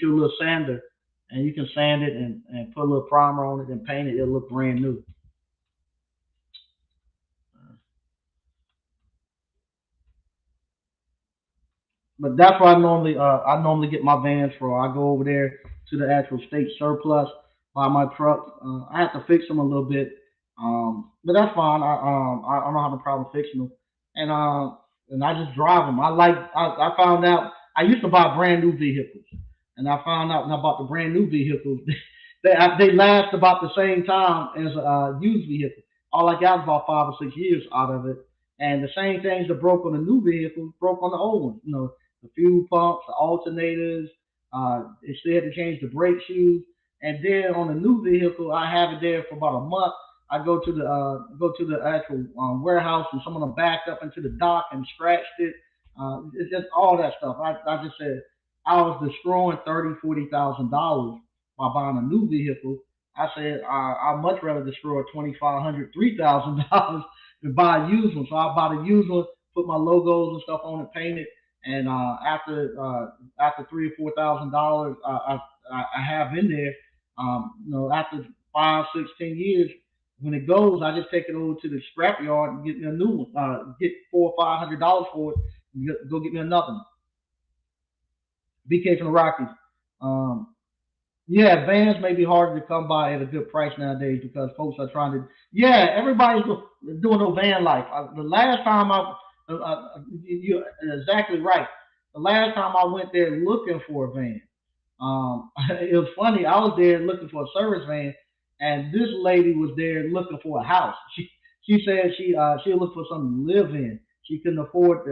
you a little sander, and you can sand it and put a little primer on it and paint it. It'll look brand new. But that's where I normally get my vans from. I go over there to the actual state surplus, buy my trucks. I have to fix them a little bit, but that's fine. I don't have a problem fixing them, and and I just drive them. I found out I used to buy brand new vehicles, and I found out when I bought the brand new vehicles, they last about the same time as a used vehicle. All I got was about 5 or 6 years out of it. And the same things that broke on the new vehicles broke on the old ones. The fuel pumps, the alternators. They still had to change the brake shoes. And then on the new vehicle, I have it there for about a month. I go to the actual warehouse, and someone backed up into the dock and scratched it. It's just all that stuff. I just said I was destroying $30,000, $40,000 by buying a new vehicle. I said I'd much rather destroy 2,500, $3,000 than buy a used one. So I bought a used one, put my logos and stuff on it, paint it, and after $3,000 or $4,000, I have in there. After 5, 6, 10 years, when it goes, I just take it over to the scrap yard and get me a new one. Get $400 or $500 for it. And go get me another one. BK from the Rockies. Um, yeah, vans may be harder to come by at a good price nowadays because folks are trying to. Yeah, everybody's doing no van life. The last time you're exactly right. The last time I went there looking for a van, it was funny. I was there looking for a service van, and this lady was there looking for a house. She said she looked for something to live in. She couldn't afford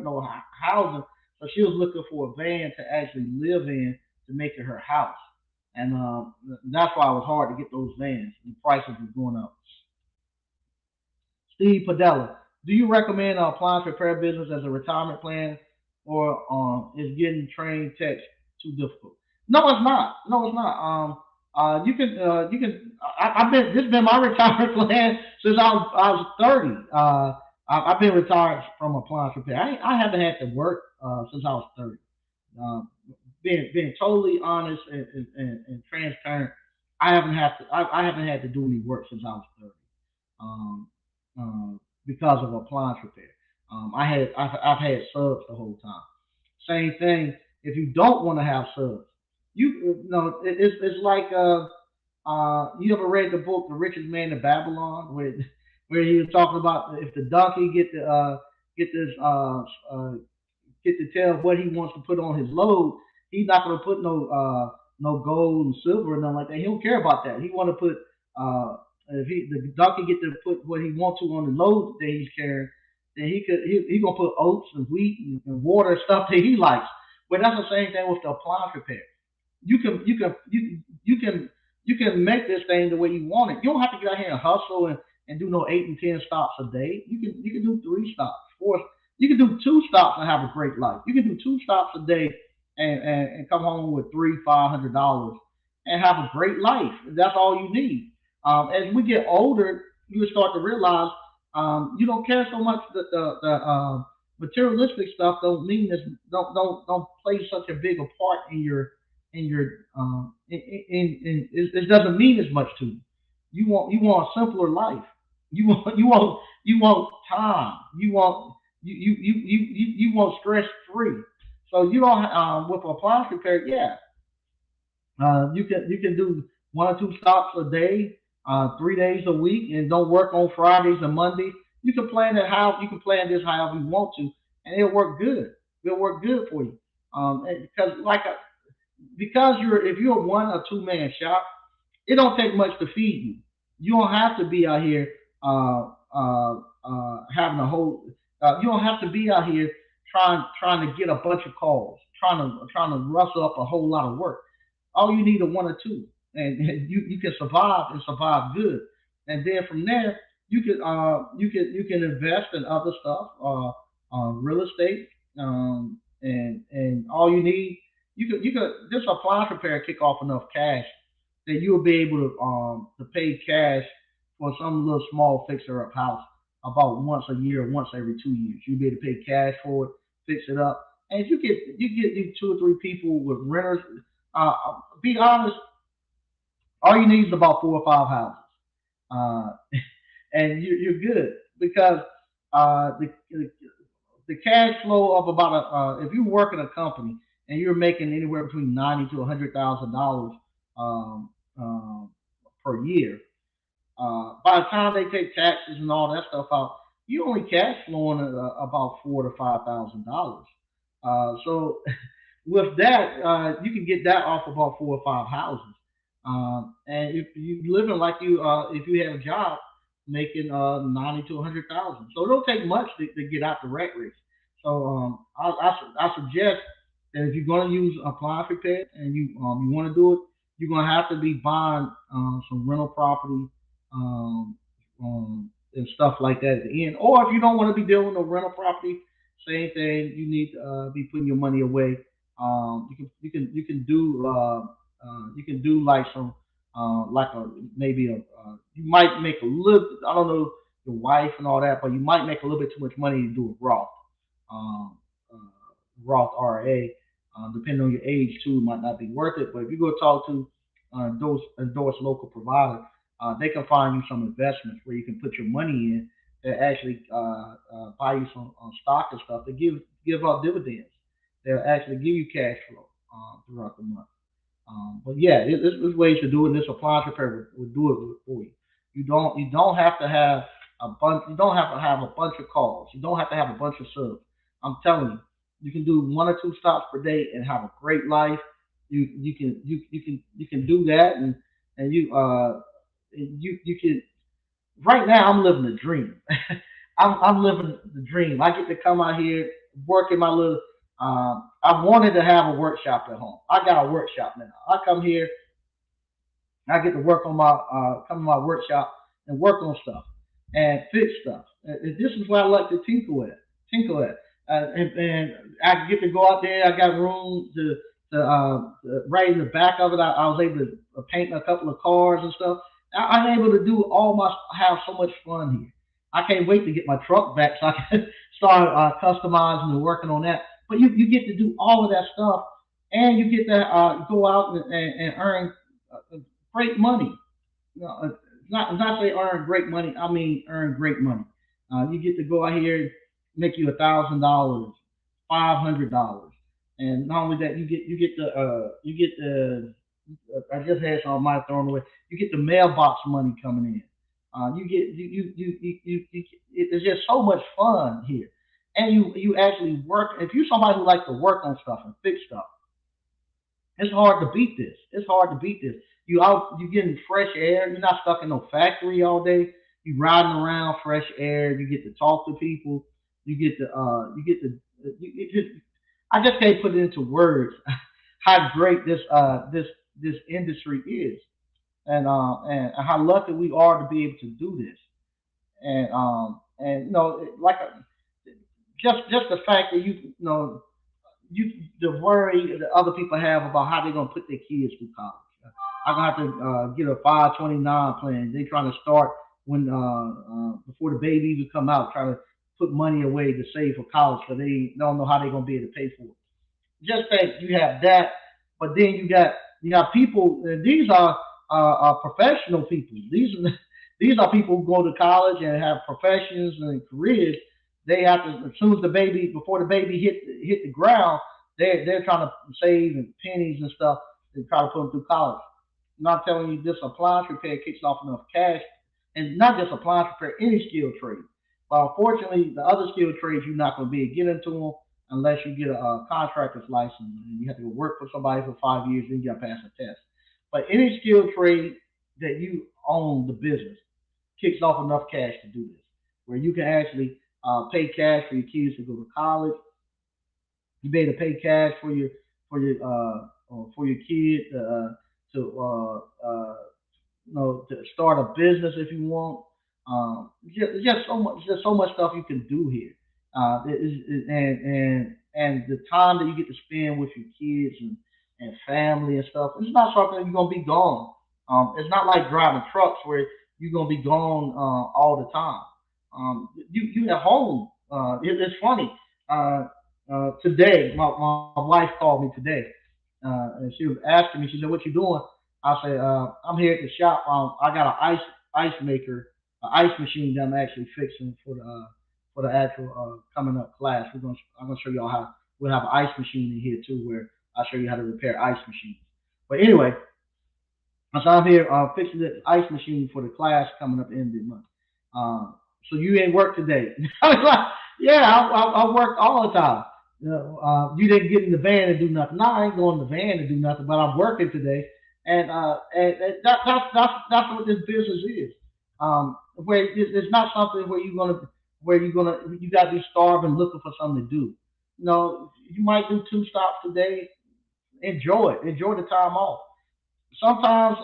no housing, So she was looking for a van to actually live in to make it her house, and that's why it was hard to get those vans. The prices was going up. Steve Padella, do you recommend appliance repair business as a retirement plan, or is getting trained techs too difficult? No, it's not. No, it's not. You can. I've been. This has been my retirement plan since I was 30. I've been retired from appliance repair. I haven't had to work since I was 30. Um, being totally honest and transparent, I haven't had to do any work since I was 30. Um, because of appliance repair. I've had subs the whole time. Same thing. If you don't want to have subs, you know it's like you ever read the book The Richest Man in Babylon, where he was talking about if the donkey get this get to tell what he wants to put on his load, he's not going to put no gold and silver and nothing like that. He don't care about that. He want to put if the donkey get to put what he wants to on the load that he's carrying, then he gonna put oats and wheat and water and stuff that he likes. But that's the same thing with the appliance repair. You can make this thing the way you want it. You don't have to get out here and hustle and do no 8 and 10 stops a day. You can do 3 stops, 4. You can do 2 stops and have a great life. You can do 2 stops a day and come home with $300-500 and have a great life. That's all you need. As we get older, you start to realize you don't care so much that the materialistic stuff don't mean this don't play such a big a part in your it doesn't mean as much to you. You want a simpler life. You want time. You want stress free. So you don't with appliance repair, yeah. You can do 1 or 2 stops a day, 3 days a week, and don't work on Fridays and Mondays. You can plan this however you want to, and it'll work good. It'll work good for you. Because because if you're a 1 or 2 man shop, it don't take much to feed you. You don't have to be out here having a whole. You don't have to be out here trying to get a bunch of calls, trying to rustle up a whole lot of work. All you need are 1 or 2, and you can survive and survive good. And then from there, you can invest in other stuff, real estate, and all you need you could this appliance repair kick off enough cash that you'll be able to pay cash for some little small fixer up house about once a year, once every 2 years. You'll be able to pay cash for it, fix it up, and if you get these 2 or 3 people with renters, be honest, all you need is about 4 or 5 houses, uh, and you're good because the cash flow of about if you work in a company and you're making anywhere between 90 to $100,000 um, um, per year, by the time they take taxes and all that stuff out, you only cash flowing about $4 to $5,000. So with that, you can get that off about 4 or 5 houses. And if you living like if you have a job making 90 to 100,000, so it don't take much to get out the rat race. So I suggest that if you're going to use appliance repair and you want to do it, you're going to have to be buying some rental property and stuff like that at the end. Or if you don't want to be dealing with no rental property, same thing. You need to be putting your money away. You can do like some like a maybe you might make a little. I don't know your wife and all that, but you might make a little bit too much money to do a Roth. Um, uh, Roth RA. Depending on your age too, it might not be worth it. But if you go talk to those endorsed local provider, they can find you some investments where you can put your money in that actually buy you some stock and stuff. They give out dividends. They'll actually give you cash flow throughout the month. But yeah, there's ways to do it. This appliance repair will do it for you. You don't have to have a bunch. You don't have to have a bunch of calls. You don't have to have a bunch of subs. I'm telling you, you can do 1 or 2 stops per day and have a great life. You can do that, and you can. Right now, I'm living the dream. I'm living the dream. I get to come out here, work in my little. I wanted to have a workshop at home. I got a workshop now. I come here, I get to work on my come to my workshop and work on stuff and fix stuff. And this is what I like to tinkle at, and I get to go out there. I got room to right in the back of it. I was able to paint a couple of cars and stuff. I'm able to do all my have so much fun here. I can't wait to get my truck back so I can start customizing and working on that. But you get to do all of that stuff, and you get to go out and earn great money. Not say earn great money. I mean earn great money. You get to go out here, make you $1,000, $500, and not only that, you get the I just had some of mine thrown away. You get the mailbox money coming in. You get it's just so much fun here, and you actually work. If you're somebody who likes to work on stuff and fix stuff, it's hard to beat this. It's hard to beat this. You getting fresh air. You're not stuck in no factory all day. You riding around fresh air. You get to talk to people. You get to I just can't put it into words how great this industry is, and how lucky we are to be able to do this. And like just the fact that you know you the worry that other people have about how they're gonna put their kids through college. I'm gonna have to get a 529 plan. They trying to start when before the baby even come out, trying to put money away to save for college because they don't know how they're gonna be able to pay for it. Just think you have that, but then you got people. These are professional people. These are people who go to college and have professions and careers. They have to as soon as the baby before the baby hit the ground, they're trying to save and pennies and stuff and try to put them through college. I'm not telling you this appliance repair kicks off enough cash, and not just appliance repair, any skilled trade. But unfortunately, the other skilled trades you're not going to be able to get into them unless you get a contractor's license and you have to go work for somebody for 5 years and you got to pass a test. But any skilled trade that you own the business kicks off enough cash to do this, where you can actually pay cash for your kids to go to college. You be able to pay cash for your kid to to start a business if you want. Just so much stuff you can do here. And the time that you get to spend with your kids and family and stuff, it's not something that you're gonna be gone. It's not like driving trucks where you're gonna be gone all the time. You at home. It's funny. Today, my wife called me today, and she was asking me. She said, "What you doing?" I said, "I'm here at the shop. I got an ice maker, an ice machine that I'm actually fixing for the actual coming up class. I'm gonna show y'all how we'll have an ice machine in here too, where I'll show you how to repair ice machines. But anyway, so I'm here fixing the ice machine for the class coming up in the month. So you ain't work today? I was like, yeah, I work all the time. You didn't get in the van and do nothing. No, I ain't going in the van to do nothing, but I'm working today, and that's what this business is. Where it's not something where you gotta be starving looking for something to do. You might do two stops a day. Enjoy it. Enjoy the time off. Sometimes,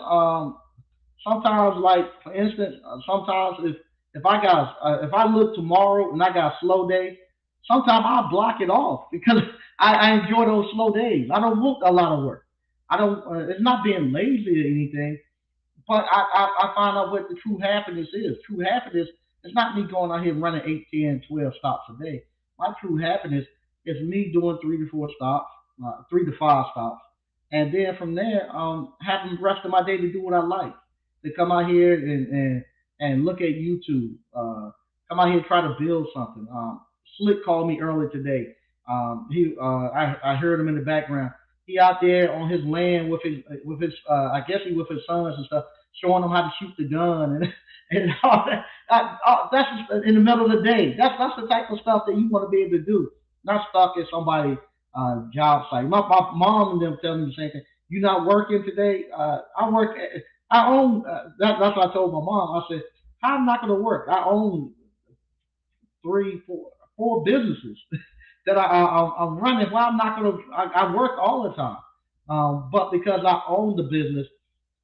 sometimes like for instance, sometimes if I look tomorrow and I got a slow day, sometimes I block it off because I enjoy those slow days. I don't want a lot of work. I don't. It's not being lazy or anything, but I find out what the true happiness is. True happiness is not me going out here running 8, 10, 12 stops a day. My true happiness is me doing 3 to 4 stops, 3 to 5 stops, and then from there, having the rest of my day to do what I like. To come out here and look at YouTube. Come out here and try to build something. Slick called me earlier today. I heard him in the background. He out there on his land with his I guess he with his sons and stuff, showing them how to shoot the gun and and all that. That's just in the middle of the day. That's the type of stuff that you want to be able to do. Not stuck at somebody job site. My mom and them tell me the same thing. You not working today? I work. I own. That's what I told my mom. I said, how am I not going to work? I own 3, 4 businesses. that I'm running. Well, I'm not gonna. I work all the time, but because I own the business,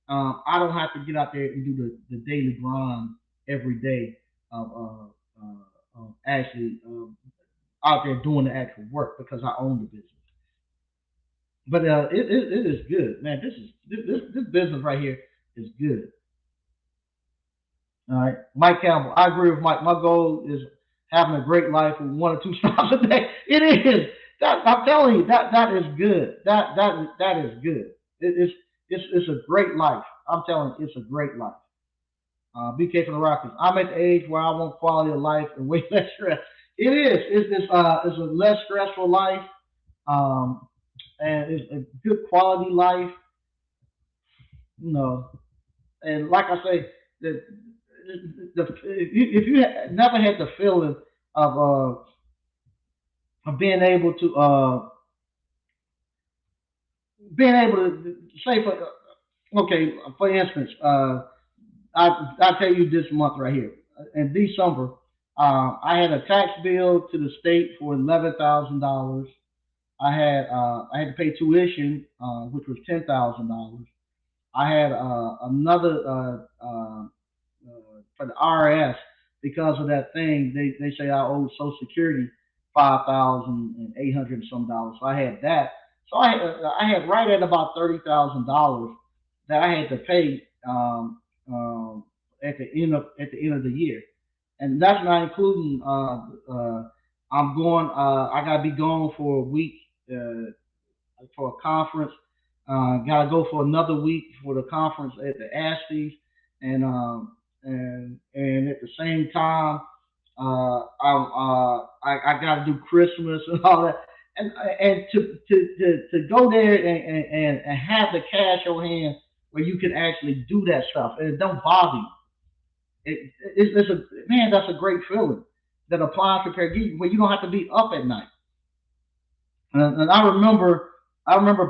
I don't have to get out there and do the daily grind every day of actually out there doing the actual work because I own the business. But it is good, man. This business right here is good. All right, Mike Campbell. I agree with Mike. My goal is having a great life with one or two stops a day. It is that I'm telling you that is good. That is good. It's a great life. I'm telling you, it's a great life. BK from the Rockets. I'm at the age where I want quality of life and way less stress. It is. It's a less stressful life. Um, and it's a good quality life. You know, and like I say, if you never had the feeling of being able to say for okay, for instance, I tell you this month right here in December, I had a tax bill to the state for $11,000. I had to pay tuition, which was $10,000. I had another for the IRS because of that thing. They say I owe Social Security 5,800 and some dollars. So I had that. So I had right at about $30,000 that I had to pay at the end of the year, and that's not including I'm going. I gotta be gone for a week for a conference. Gotta go for another week for the conference at the Asties, and and at the same time, I got to do Christmas and all that, and to go there and have the cash on hand where you can actually do that stuff and it don't bother you. It's a man, that's a great feeling that applies to gives you where you don't have to be up at night. And I remember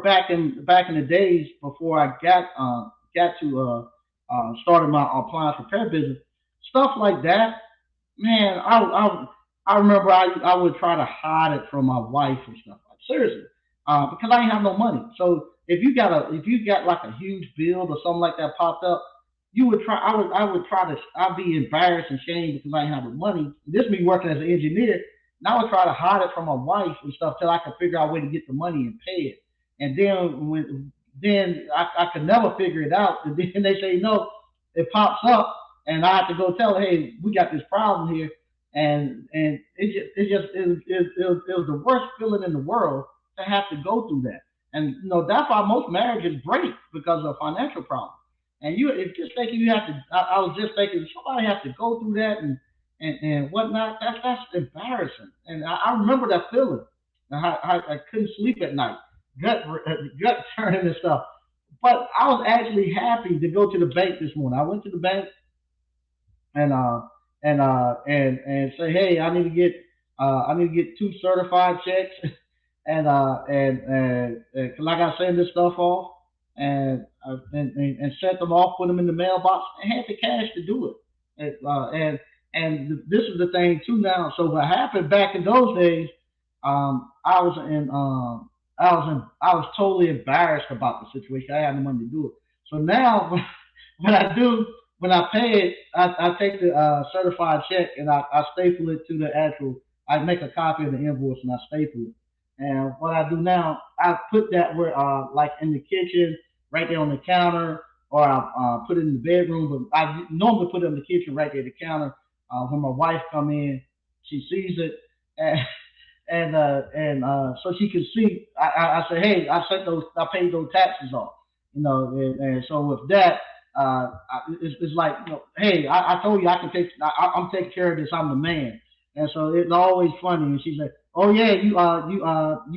back in the days before I got to started my appliance repair business, stuff like that. Man, I remember I would try to hide it from my wife and stuff. Like seriously, because I didn't have no money. So if you got like a huge bill or something like that popped up, you would try. I would try to. I'd be embarrassed and ashamed because I didn't have the money. This me working as an engineer. And I would try to hide it from my wife and stuff till I could figure out a way to get the money and pay it. And then I could never figure it out. And then they say no, it pops up, and I have to go tell, her, hey, we got this problem here, and it was the worst feeling in the world to have to go through that. And you know that's why most marriages break because of financial problems. And you, if just thinking you have to, I was just thinking somebody has to go through that and whatnot. That's embarrassing. And I remember that feeling. I couldn't sleep at night, gut turning and stuff. But I was actually happy to go to the bank this morning. I went to the bank and and say, hey, I need to get two certified checks, and like I send this stuff off, and sent them off, put them in the mailbox, and had the cash to do it. And this is the thing too now. So what happened back in those days, I was in I was totally embarrassed about the situation. I had no money to do it. So now what I do when I pay it, I take the certified check and I staple it to the actual. I make a copy of the invoice and I staple it. And what I do now, I put that where like in the kitchen, right there on the counter, or I put it in the bedroom. But I normally put it in the kitchen, right there at the counter. When my wife come in, she sees it, and so she can see. I say, hey, I paid those taxes off, you know, and so with that, it's like, you know, hey, I told you I can take, I'm taking care of this. I'm the man, and so it's always funny. And she's like, oh yeah, you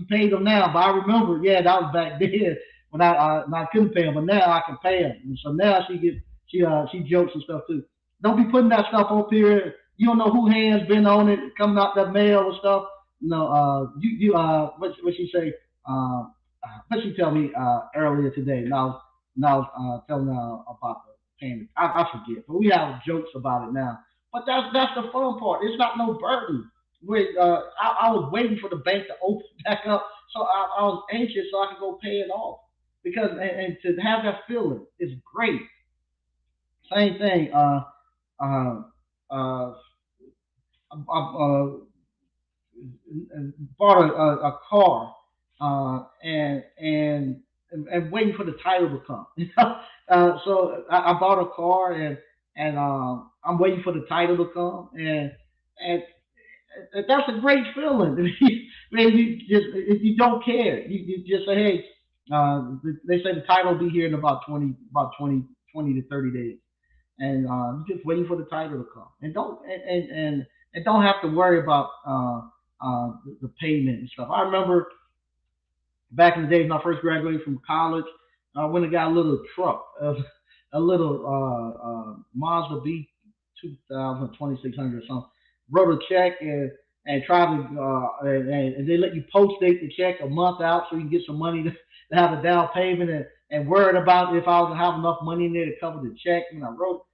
paid them now, but I remember, yeah, that was back then when I couldn't pay them, but now I can pay them. And so now she jokes and stuff too. Don't be putting that stuff up here. You don't know who hands been on it, coming out that mail and stuff. No, what she say? What she tell me earlier today? Now telling about the payment. I forget, but we have jokes about it now. But that's the fun part. It's not no burden. I was waiting for the bank to open back up, so I was anxious so I could go pay it off because and to have that feeling is great. Same thing. Uh, uh, I bought a car and waiting for the title to come. So I bought a car and I'm waiting for the title to come and that's a great feeling. Man, you just if you don't care, you just say, hey, they say the title will be here in about 20 to 30 days, and you're just waiting for the title to come, and don't have to worry about the payment and stuff. I remember back in the days when I first graduated from college, I went and got a little truck, a little Mazda B 2000 2600 or something. Wrote a check and tried to and they let you post date the check a month out so you can get some money to have a down payment and worried about if I was gonna have enough money in there to cover the check. And I wrote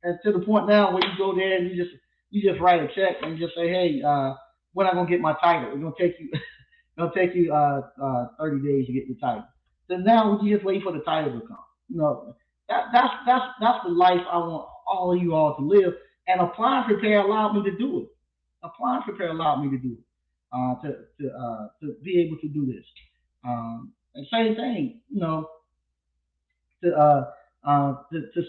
and to the point now where you go there and you just write a check and just say, hey, when am I gonna get my title? It's gonna take you it'll take you 30 days to get your title. So now you just wait for the title to come. You know, that's the life I want all of you all to live. And appliance repair allowed me to do it. Appliance repair allowed me to do it. To be able to do this. And same thing, you know, to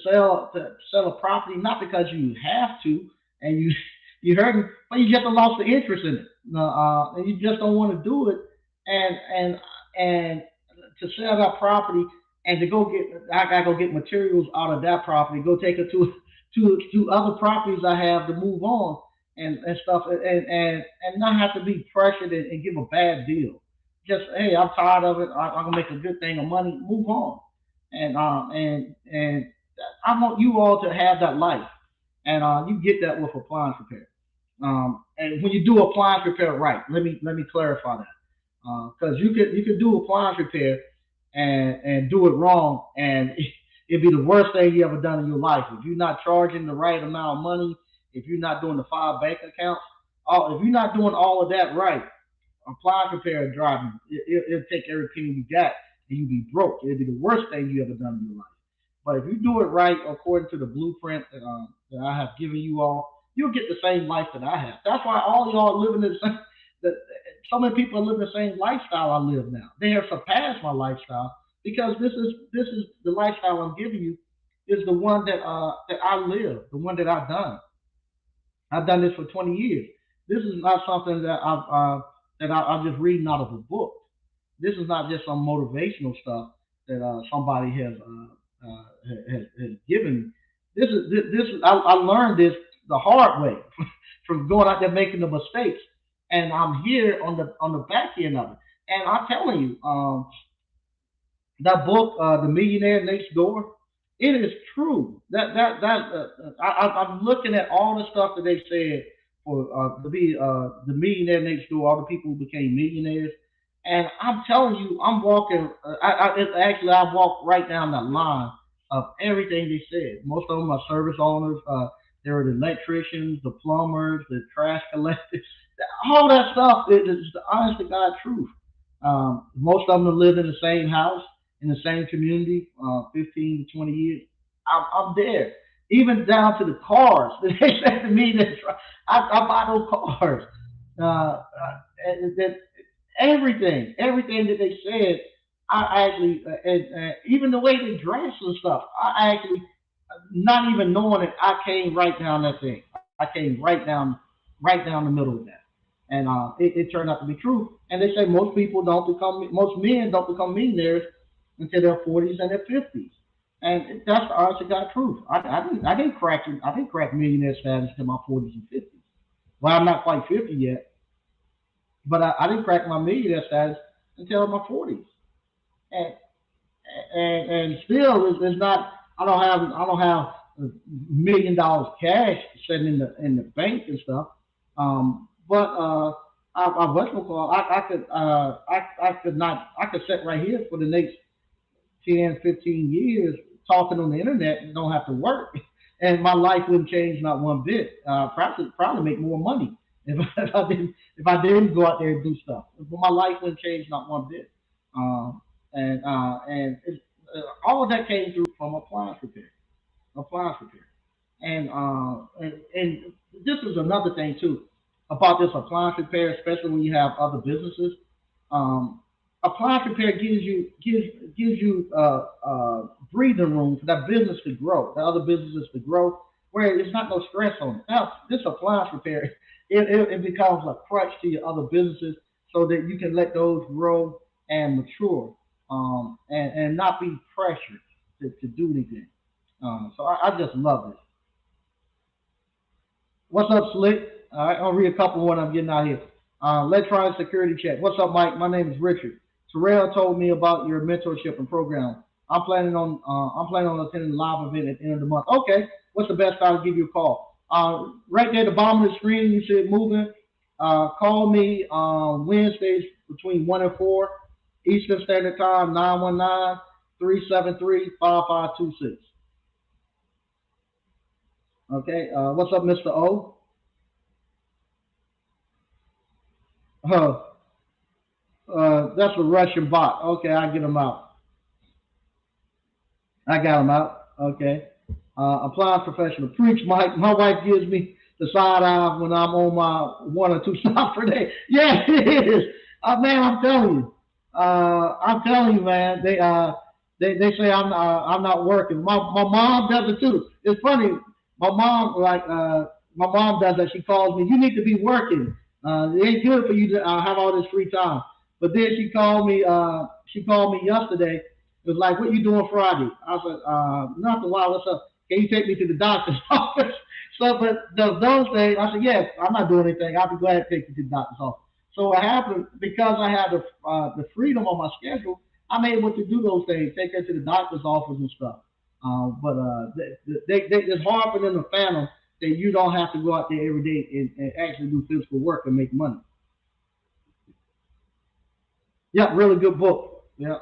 sell a property not because you have to and you heard me, but you just lost the interest in it, and you just don't want to do it, and and and to sell that property and to go get I gotta go get materials out of that property, go take it to other properties I have to move on and stuff and not have to be pressured and give a bad deal. Just hey, I'm tired of it. I'm gonna make a good thing of money. Move on and I want you all to have that life, and you get that with appliance repair. And when you do appliance repair right, let me clarify that because you could do appliance repair and do it wrong, and it'd be the worst thing you ever done in your life if you're not charging the right amount of money, if you're not doing the 5 bank accounts, if you're not doing all of that right, appliance repair and driving, it'll take every penny you got and you be broke. It'll be the worst thing you ever done in your life. But if you do it right according to the blueprint that I have given you all, you'll get the same life that I have. That's why all y'all are living the same. The, so many people are living the same lifestyle I live now. They have surpassed my lifestyle because this is the lifestyle I'm giving you is the one that I live, the one that I've done. I've done this for 20 years. This is not something I'm just reading out of a book. This is not just some motivational stuff that somebody has given me. I learned this the hard way from going out there making the mistakes, and I'm here on the back end of it. And I'm telling you, that book, The Millionaire Next Door, it is true. I'm looking at all the stuff that they said for to be the millionaire next door, all the people who became millionaires, and I'm telling you, I'm walking. Actually I walked right down the line of everything they said. Most of them are service owners. There are the electricians, the plumbers, the trash collectors. All that stuff is the honest to God truth. Most of them live in the same house, in the same community, 15 to 20 years. I'm there. Even down to the cars. They said to me that I buy those cars. That everything that they said, I actually, and even the way they dress and stuff, I actually, not even knowing it, I came right down that thing. I came right down the middle of that, and it turned out to be true. And they say most men don't become millionaires until their 40s and their 50s, and that's the honest to God truth. I didn't crack millionaire status until my 40s and 50s. Well, I'm not quite 50 yet, but I didn't crack my millionaire status until my 40s, and and still it's not. I don't have $1 million cash sitting in the bank and stuff. But I what's it called? I could not I could sit right here for the next 10, 15 years talking on the internet and don't have to work, and my life wouldn't change not one bit. Probably make more money. if I didn't go out there and do stuff. But my life wouldn't change not one bit. And all of that came through from appliance repair. And this is another thing too about this appliance repair, especially when you have other businesses. Um, Appliance repair gives you breathing room for that business to grow, the other businesses to grow, where it's not no stress on it. Now, this appliance repair, it becomes a crutch to your other businesses, so that you can let those grow and mature, and not be pressured to do anything. So I just love it. What's up, Slick? All right, I'll read a couple more. I'm getting out here. Electronic security check. What's up, Mike? My name is Richard. Terrell told me about your mentorship and program. I'm planning on attending a live event at the end of the month. Okay, what's the best time to give you a call? Right there at the bottom of the screen, you see it moving. Call me on Wednesdays between 1 and 4 Eastern Standard Time, 919-373-5526. Okay, what's up, Mr. O? Uh, that's a Russian bot. Okay, I get him out. I got him out. Okay. Appliance professional. Preach, Mike. My wife gives me the side eye when I'm on my one or two stops per day. Yeah, it is. Man, I'm telling you. I'm telling you, man. They say I'm not working. My mom does it too. It's funny. My mom my mom does that. She calls me. You need to be working. It ain't good for you to have all this free time. But then she called me. She called me yesterday. It was like, what you doing Friday? I said, nothing. Why? What's up? Can you take me to the doctor's office? So, but those things, I said, yeah, I'm not doing anything. I'll be glad to take you to the doctor's office. So what happened, because I had the freedom on my schedule, I'm able to do those things, take her to the doctor's office and stuff. But it's hard for them to fathom that you don't have to go out there every day and actually do physical work and make money. Yep, really good book. Yeah.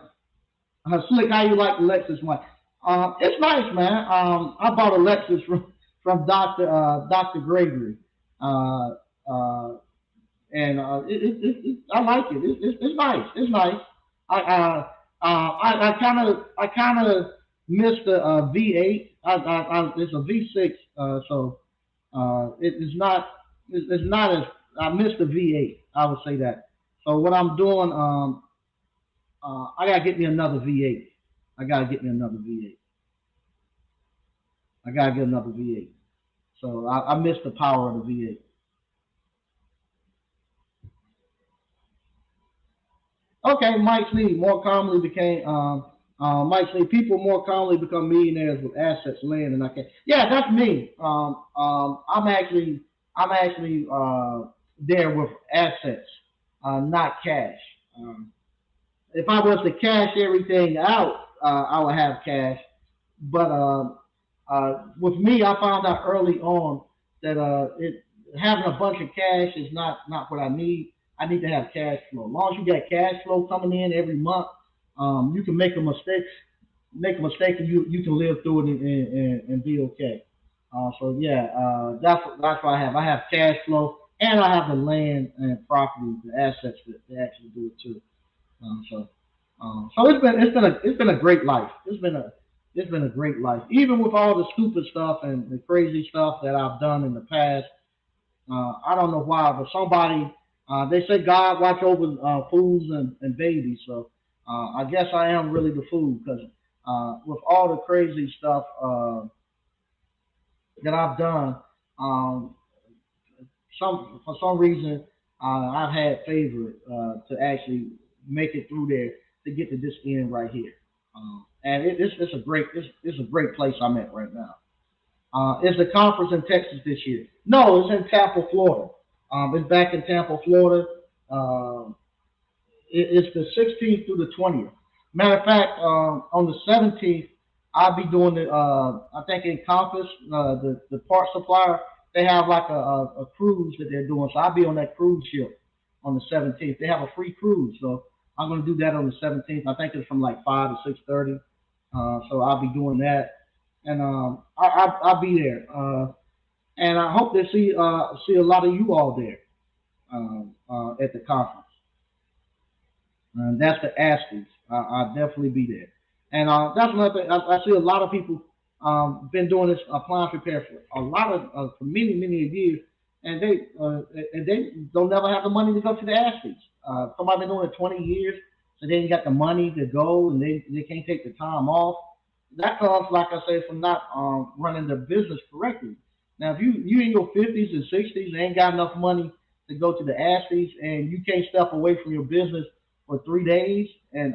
Slick, how you like the Lexus one? It's nice, man. I bought a Lexus from Doctor Gregory, uh, uh, and I like it. It's nice. It's nice. I kind of missed the V8. It's a V6, so it's not it's not as I missed the V8. I would say that. So what I'm doing, I gotta get me another V8. I gotta get me another V8. I gotta get another V8. So I missed the power of the V8. Okay, Mike Lee more commonly became Mike Lee. People more commonly become millionaires with assets, land, and I can. Yeah, that's me. I'm actually there with assets, not cash. If I was to cash everything out, I would have cash. But with me, I found out early on that having a bunch of cash is not what I need. I need to have cash flow. As long as you got cash flow coming in every month, you can make a mistake, and you can live through it and be okay. So yeah, that's what I have. I have cash flow, and I have the land and property, the assets to actually do it too. So so it's been a great life. It's been a great life, even with all the stupid stuff and the crazy stuff that I've done in the past. I don't know why, but somebody they say God watch over fools and babies. So I guess I am really the fool because with all the crazy stuff that I've done, um, some for some reason I've had favor to actually make it through there to get to this end right here. And it's a great place I'm at right now. Is the conference in Texas this year? No, it's in Tampa, Florida. It's back in Tampa, Florida. Um, it's the 16th through the 20th. Matter of fact, on the 17th, I'll be doing the. I think in Compass, the part supplier, they have like a cruise that they're doing. So I'll be on that cruise ship on the 17th. They have a free cruise, so I'm going to do that on the 17th. I think it's from like 5 to 6:30. So I'll be doing that, and I'll be there. And I hope to see a lot of you all there. at the conference. That's the Asties. I'll definitely be there. And that's another thing. I see a lot of people been doing this appliance repair for a lot of for many years, and they don't never have the money to go to the Asties. Somebody been doing it 20 years, so they ain't got the money to go, and they can't take the time off. That comes, like I said, from not running the business correctly. Now, if you in your 50s and 60s ain't got enough money to go to the Asties, and you can't step away from your business for 3 days and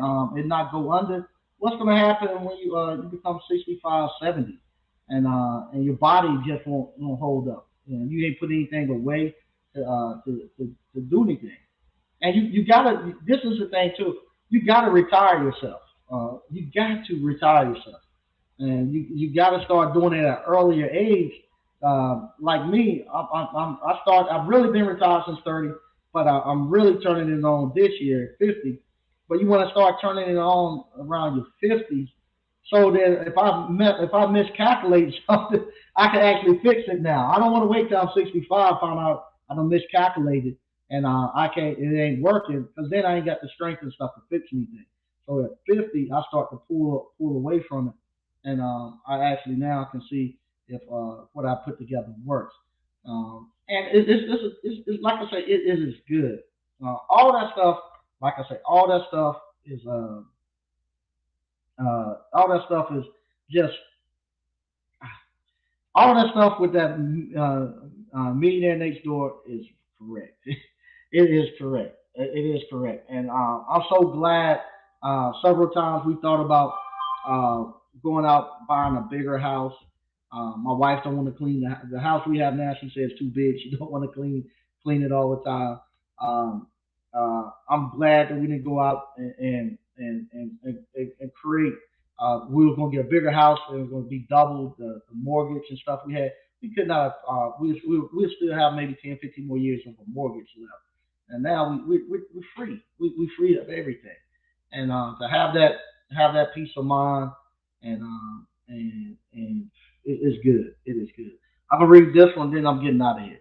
not go under, what's going to happen when you become 65, 70, and your body just won't hold up, and you ain't put anything away to do anything. And you gotta. This is the thing too. You gotta retire yourself. You got to retire yourself, and you got to start doing it at an earlier age. Like me, I've really been retired since 30, but I'm really turning it on this year, 50. But you want to start turning it on around your 50s, so that if I miscalculate something, I can actually fix it now. I don't want to wait till I'm 65, find out I don't miscalculated, and I can't, it ain't working, because then I ain't got the strength and stuff to fix anything. So at 50, I start to pull away from it, and I actually now can see if what I put together works. And it's like I say, it is good. All that stuff, like I say, all that stuff is just all that stuff with that millionaire next door is correct. It is correct. It is correct. And I'm so glad. Several times we thought about going out buying a bigger house. My wife don't want to clean the house we have now. She says too big. She don't want to clean it all the time. I'm glad that we didn't go out and create. We were going to get a bigger house. It was going to be double the mortgage and stuff we had. We could not. We still have maybe 10, 15 more years of a mortgage left. And now we're free. We free of everything. And to have that peace of mind and it is good. It is good. I'm gonna read this one, then I'm getting out of here.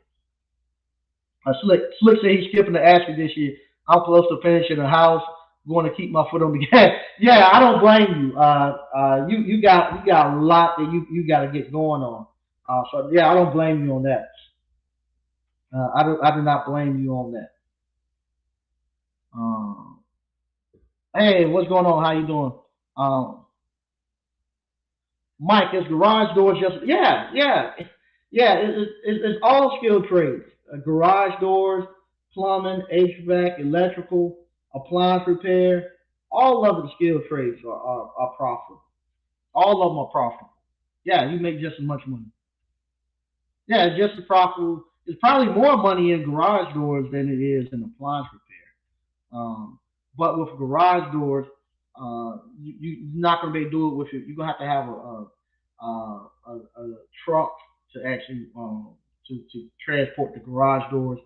Slick said he's skipping the Ashley this year. I'm close to finishing the house. Going to keep my foot on the gas. Yeah, I don't blame you. You got a lot that you got to get going on. So yeah, I don't blame you on that. I do not blame you on that. Um, hey, what's going on? How you doing? Um, Mike, is garage doors just yeah. It's all skilled trades. Garage doors, plumbing, HVAC, electrical, appliance repair. All of the skilled trades are profitable. All of them are profitable. Yeah, you make just as much money. Yeah, it's just as profitable. It's probably more money in garage doors than it is in appliance repair. But with garage doors, you're not going to be able to do it with it. You're going to have a truck to actually to transport the garage doors.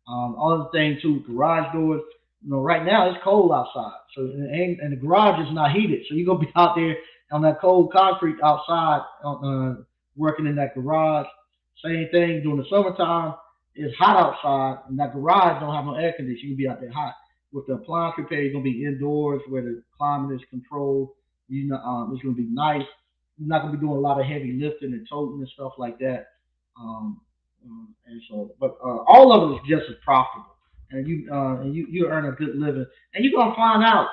Other thing too, garage doors. Right now it's cold outside, so and the garage is not heated, so you're gonna be out there on that cold concrete outside, working in that garage. Same thing during the summertime. It's hot outside, and that garage don't have no air conditioning. You can be out there hot. With the appliance repair, you're gonna be indoors where the climate is controlled. It's gonna be nice. You're not gonna be doing a lot of heavy lifting and toting and stuff like that. Um, and so, but all of it is just as profitable, and you earn a good living, and you're gonna find out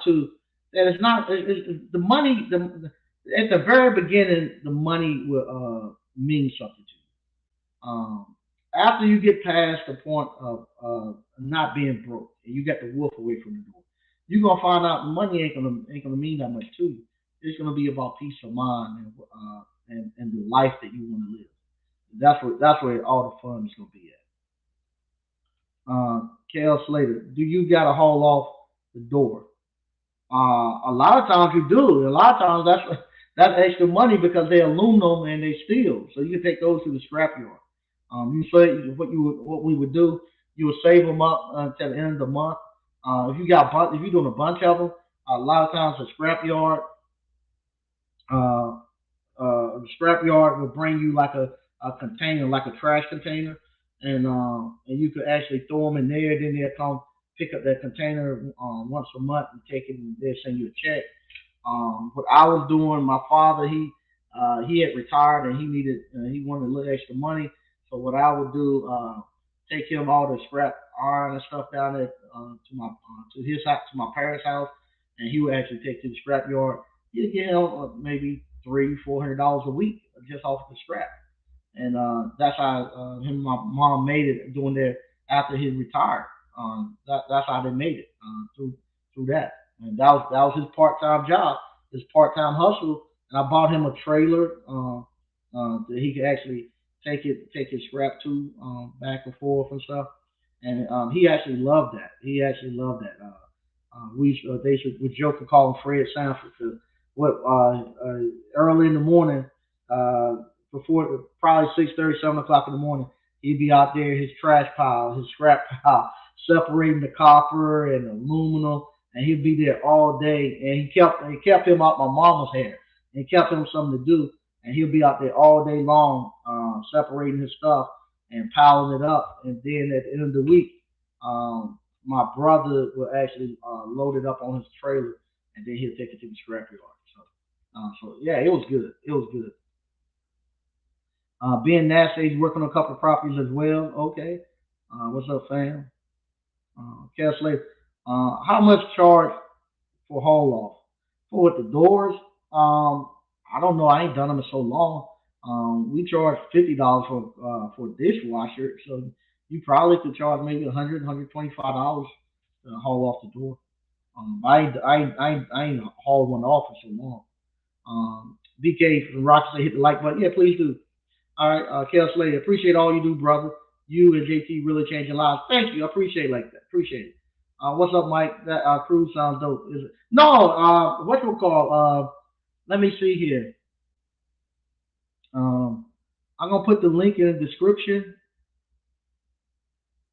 too that it's not the money. At the very beginning, the money will mean something to you. After you get past the point of not being broke, and you got the wolf away from the door, you're gonna find out money ain't gonna mean that much to you. It's gonna be about peace of mind and the life that you want to live. That's where all the fun is gonna be at. Kale Slater, do you gotta haul off the door? A lot of times you do. A lot of times that's extra money because they aluminum and they steel. So you can take those to the scrapyard. You say what we would do. You would save them up until the end of the month. If you're doing a bunch of them, a lot of times the scrapyard uh, the scrapyard will bring you like a container like a trash container, and you could actually throw them in there. Then they'll come pick up that container once a month and take it, and they'll send you a check. What I was doing, my father he had retired and he wanted a little extra money. So what I would do, take him all the scrap iron and stuff down there to his house, to my parents' house, and he would actually take to the scrap yard. He'd get him maybe $300-400 a week just off the scrap, and that's how him and my mom made it doing that after he retired. That's how they made it through that, and that was his part time job, his part time hustle. And I bought him a trailer that he could actually take his scrap to back and forth and stuff, and he actually loved that. He actually loved that. They should we joke and call him Fred Sanford because what early in the morning, uh, before probably 6:30, 7 o'clock in the morning, he'd be out there, his trash pile, his scrap pile, separating the copper and aluminum, and he'd be there all day. And he kept him out my mama's hair, and kept him something to do, and he'll be out there all day long, separating his stuff and piling it up. And then at the end of the week, my brother will actually load it up on his trailer, and then he'll take it to the scrapyard. So yeah, it was good. It was good. Ben Nash he's working on a couple of properties as well. Okay. What's up, fam? Cal Slater. How much charge for haul off? For what, the doors? I don't know. I ain't done them in so long. We charge $50 for a dishwasher, so you probably could charge maybe 100 $125 to haul off the door. I ain't hauled one off in so long. BK from Rochester hit the like button. Yeah, please do. All right, Kel Slater, appreciate all you do, brother. You and JT really changing lives. Thank you. I appreciate it like that. Appreciate it. What's up, Mike? That cruise sounds dope. Is it? No. What you call? Let me see here. Um, I'm gonna put the link in the description.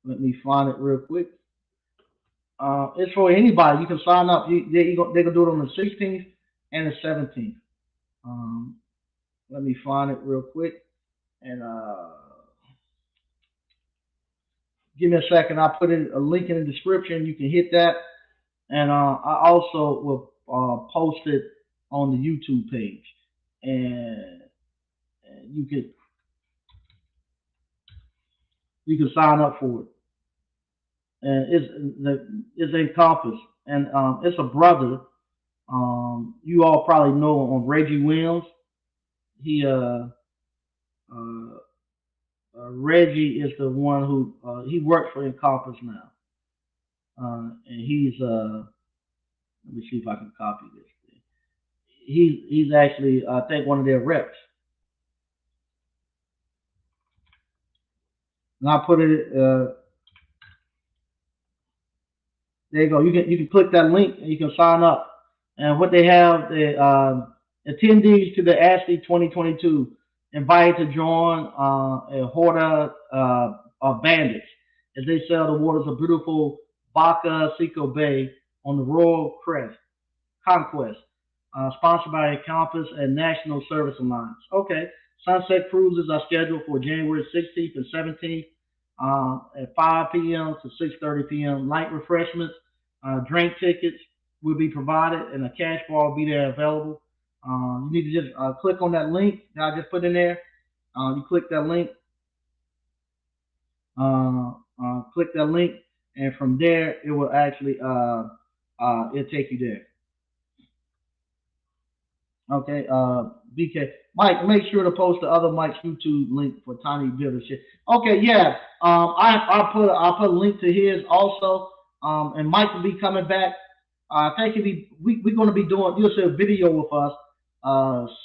Let me find it real quick. It's for anybody. You can sign up. They gonna do it on the 16th and the 17th. Um, Let me find it real quick. And give me a second. I'll put in a link in the description. You can hit that. And I also will post it on the YouTube page. And, and you can sign up for it. And it's Encompass. And it's a brother. You all probably know him on Reggie Williams. He uh, Reggie is the one who he works for Encompass now, and let me see if I can copy this. He's actually I think one of their reps, and I put it. There you go. You can click that link and you can sign up. And what they have, the attendees to the ASCII 2022 invited to join a horde of bandits as they sail the waters of beautiful Baca Seco Bay on the Royal Crest Conquest, sponsored by Compass and National Service Alliance. Okay, sunset cruises are scheduled for January 16th and 17th at 5 p.m. to 6:30 p.m. Light refreshments, drink tickets will be provided, and a cash bar will be there available. You need to just click on that link that I just put in there. You click that link, and from there it will actually it'll take you there. Okay, BK. Mike, make sure to post the other Mike's YouTube link for Tiny Builder shit. Okay, yeah. I put a link to his also. And Mike will be coming back. I think we're gonna be doing you'll see a video with us.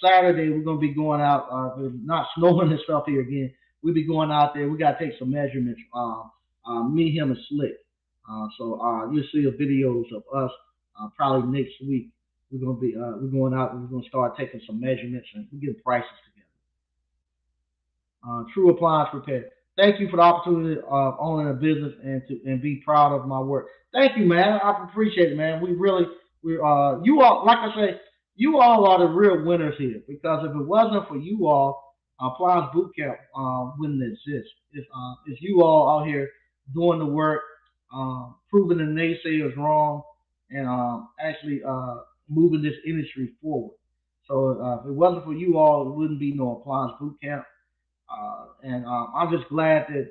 Saturday we're gonna be going out. It's not snowing and stuff here again. We'll be going out there. We gotta take some measurements. Me, him, and Slick. So you'll see the videos of us probably next week. We're going out and we're gonna start taking some measurements and we get prices together. True appliance repair. Thank you for the opportunity of owning a business and be proud of my work. Thank you, man. I appreciate it, man. You all like I say, you all are the real winners here because if it wasn't for you all, Appliance Boot Camp wouldn't exist if you all out here doing the work, proving the naysayers wrong, and actually moving this industry forward. So if it wasn't for you all, it wouldn't be no Appliance Boot Camp. And I'm just glad that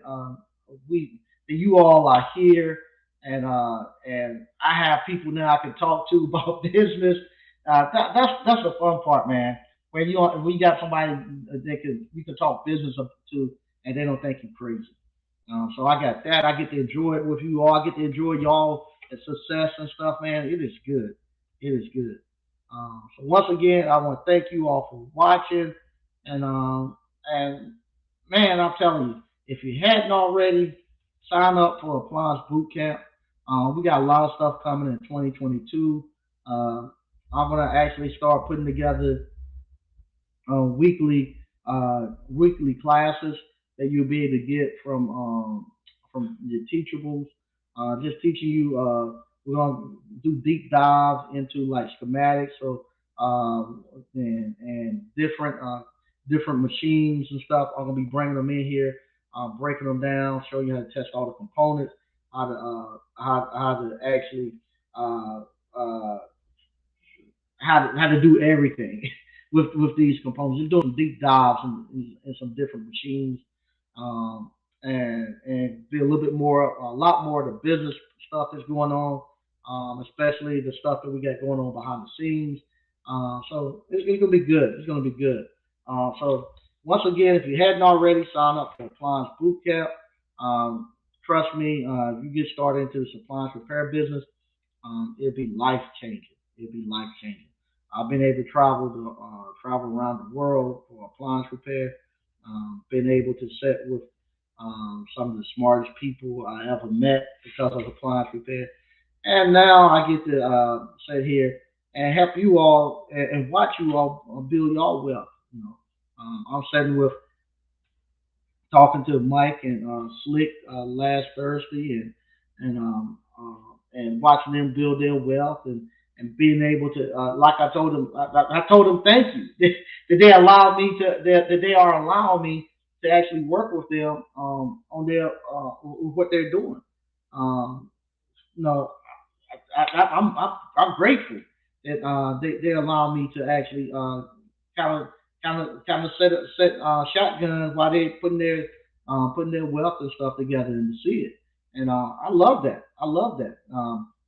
we that you all are here, and I have people now I can talk to about business. That's the fun part, man. When you got somebody that can you can talk business up to, and they don't think you crazy. So I got that. I get to enjoy it with you all. I get to enjoy y'all success and stuff, man. It is good. It is good. So once again, I want to thank you all for watching, and man, I'm telling you, if you hadn't already, sign up for Appliance Boot Camp. We got a lot of stuff coming in 2022. Uh, I'm gonna actually start putting together weekly classes that you'll be able to get from your teachables. Just teaching you. We're gonna do deep dives into like schematics, so and different machines and stuff. I'm gonna be bringing them in here, breaking them down, show you how to test all the components, how to actually uh, uh, how to do everything with these components. Just doing some deep dives in some different machines, and be a little bit more, a lot more of the business stuff that's going on, especially the stuff that we got going on behind the scenes. So it's gonna be good. It's gonna be good. So once again, if you hadn't already, sign up for Appliance Boot Camp. Um, Trust me, you get started into the appliance repair business, it'd be life changing. It'd be life changing. I've been able to travel around the world for appliance repair. Been able to sit with some of the smartest people I ever met because of appliance repair. And now I get to sit here and help you all and watch you all build your wealth. I'm sitting with talking to Mike and Slick last Thursday, and watching them build their wealth, and being able to, like I told them, I told them thank you that they allowed me to that they are allowing me to actually work with them on their what they're doing. Um, you know, I'm grateful that they allow me to actually kind of kind of set shotguns while they putting their wealth and stuff together and to see it. And I love that. I love that.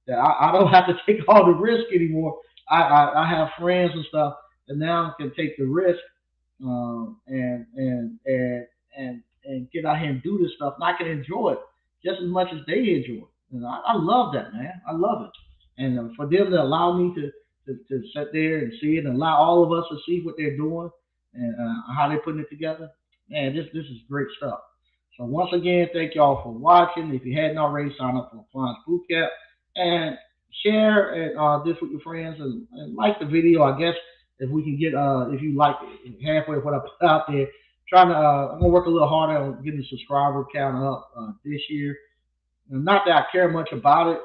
That I don't have to take all the risk anymore. I have friends and stuff that now can take the risk, and get out here and do this stuff, and I can enjoy it just as much as they enjoy it. And I love that, man. I love it. And for them to allow me to sit there and see it, and allow all of us to see what they're doing and how they're putting it together, man, this is great stuff. So once again, thank y'all for watching. If you hadn't already, sign up for Appliance Bootcamp and share this with your friends, and like the video. I guess if we can get if you like halfway of what I put out there, trying to I'm gonna work a little harder on getting the subscriber count up this year. Not that I care much about it,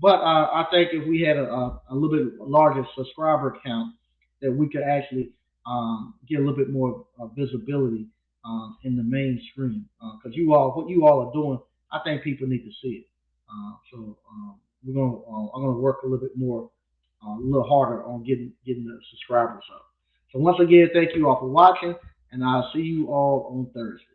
but I think if we had a little bit larger subscriber count, that we could actually get a little bit more visibility in the mainstream. Because what you all are doing, I think people need to see it. I'm gonna work a little bit more, a little harder on getting the subscribers up. So once again, thank you all for watching, and I'll see you all on Thursday.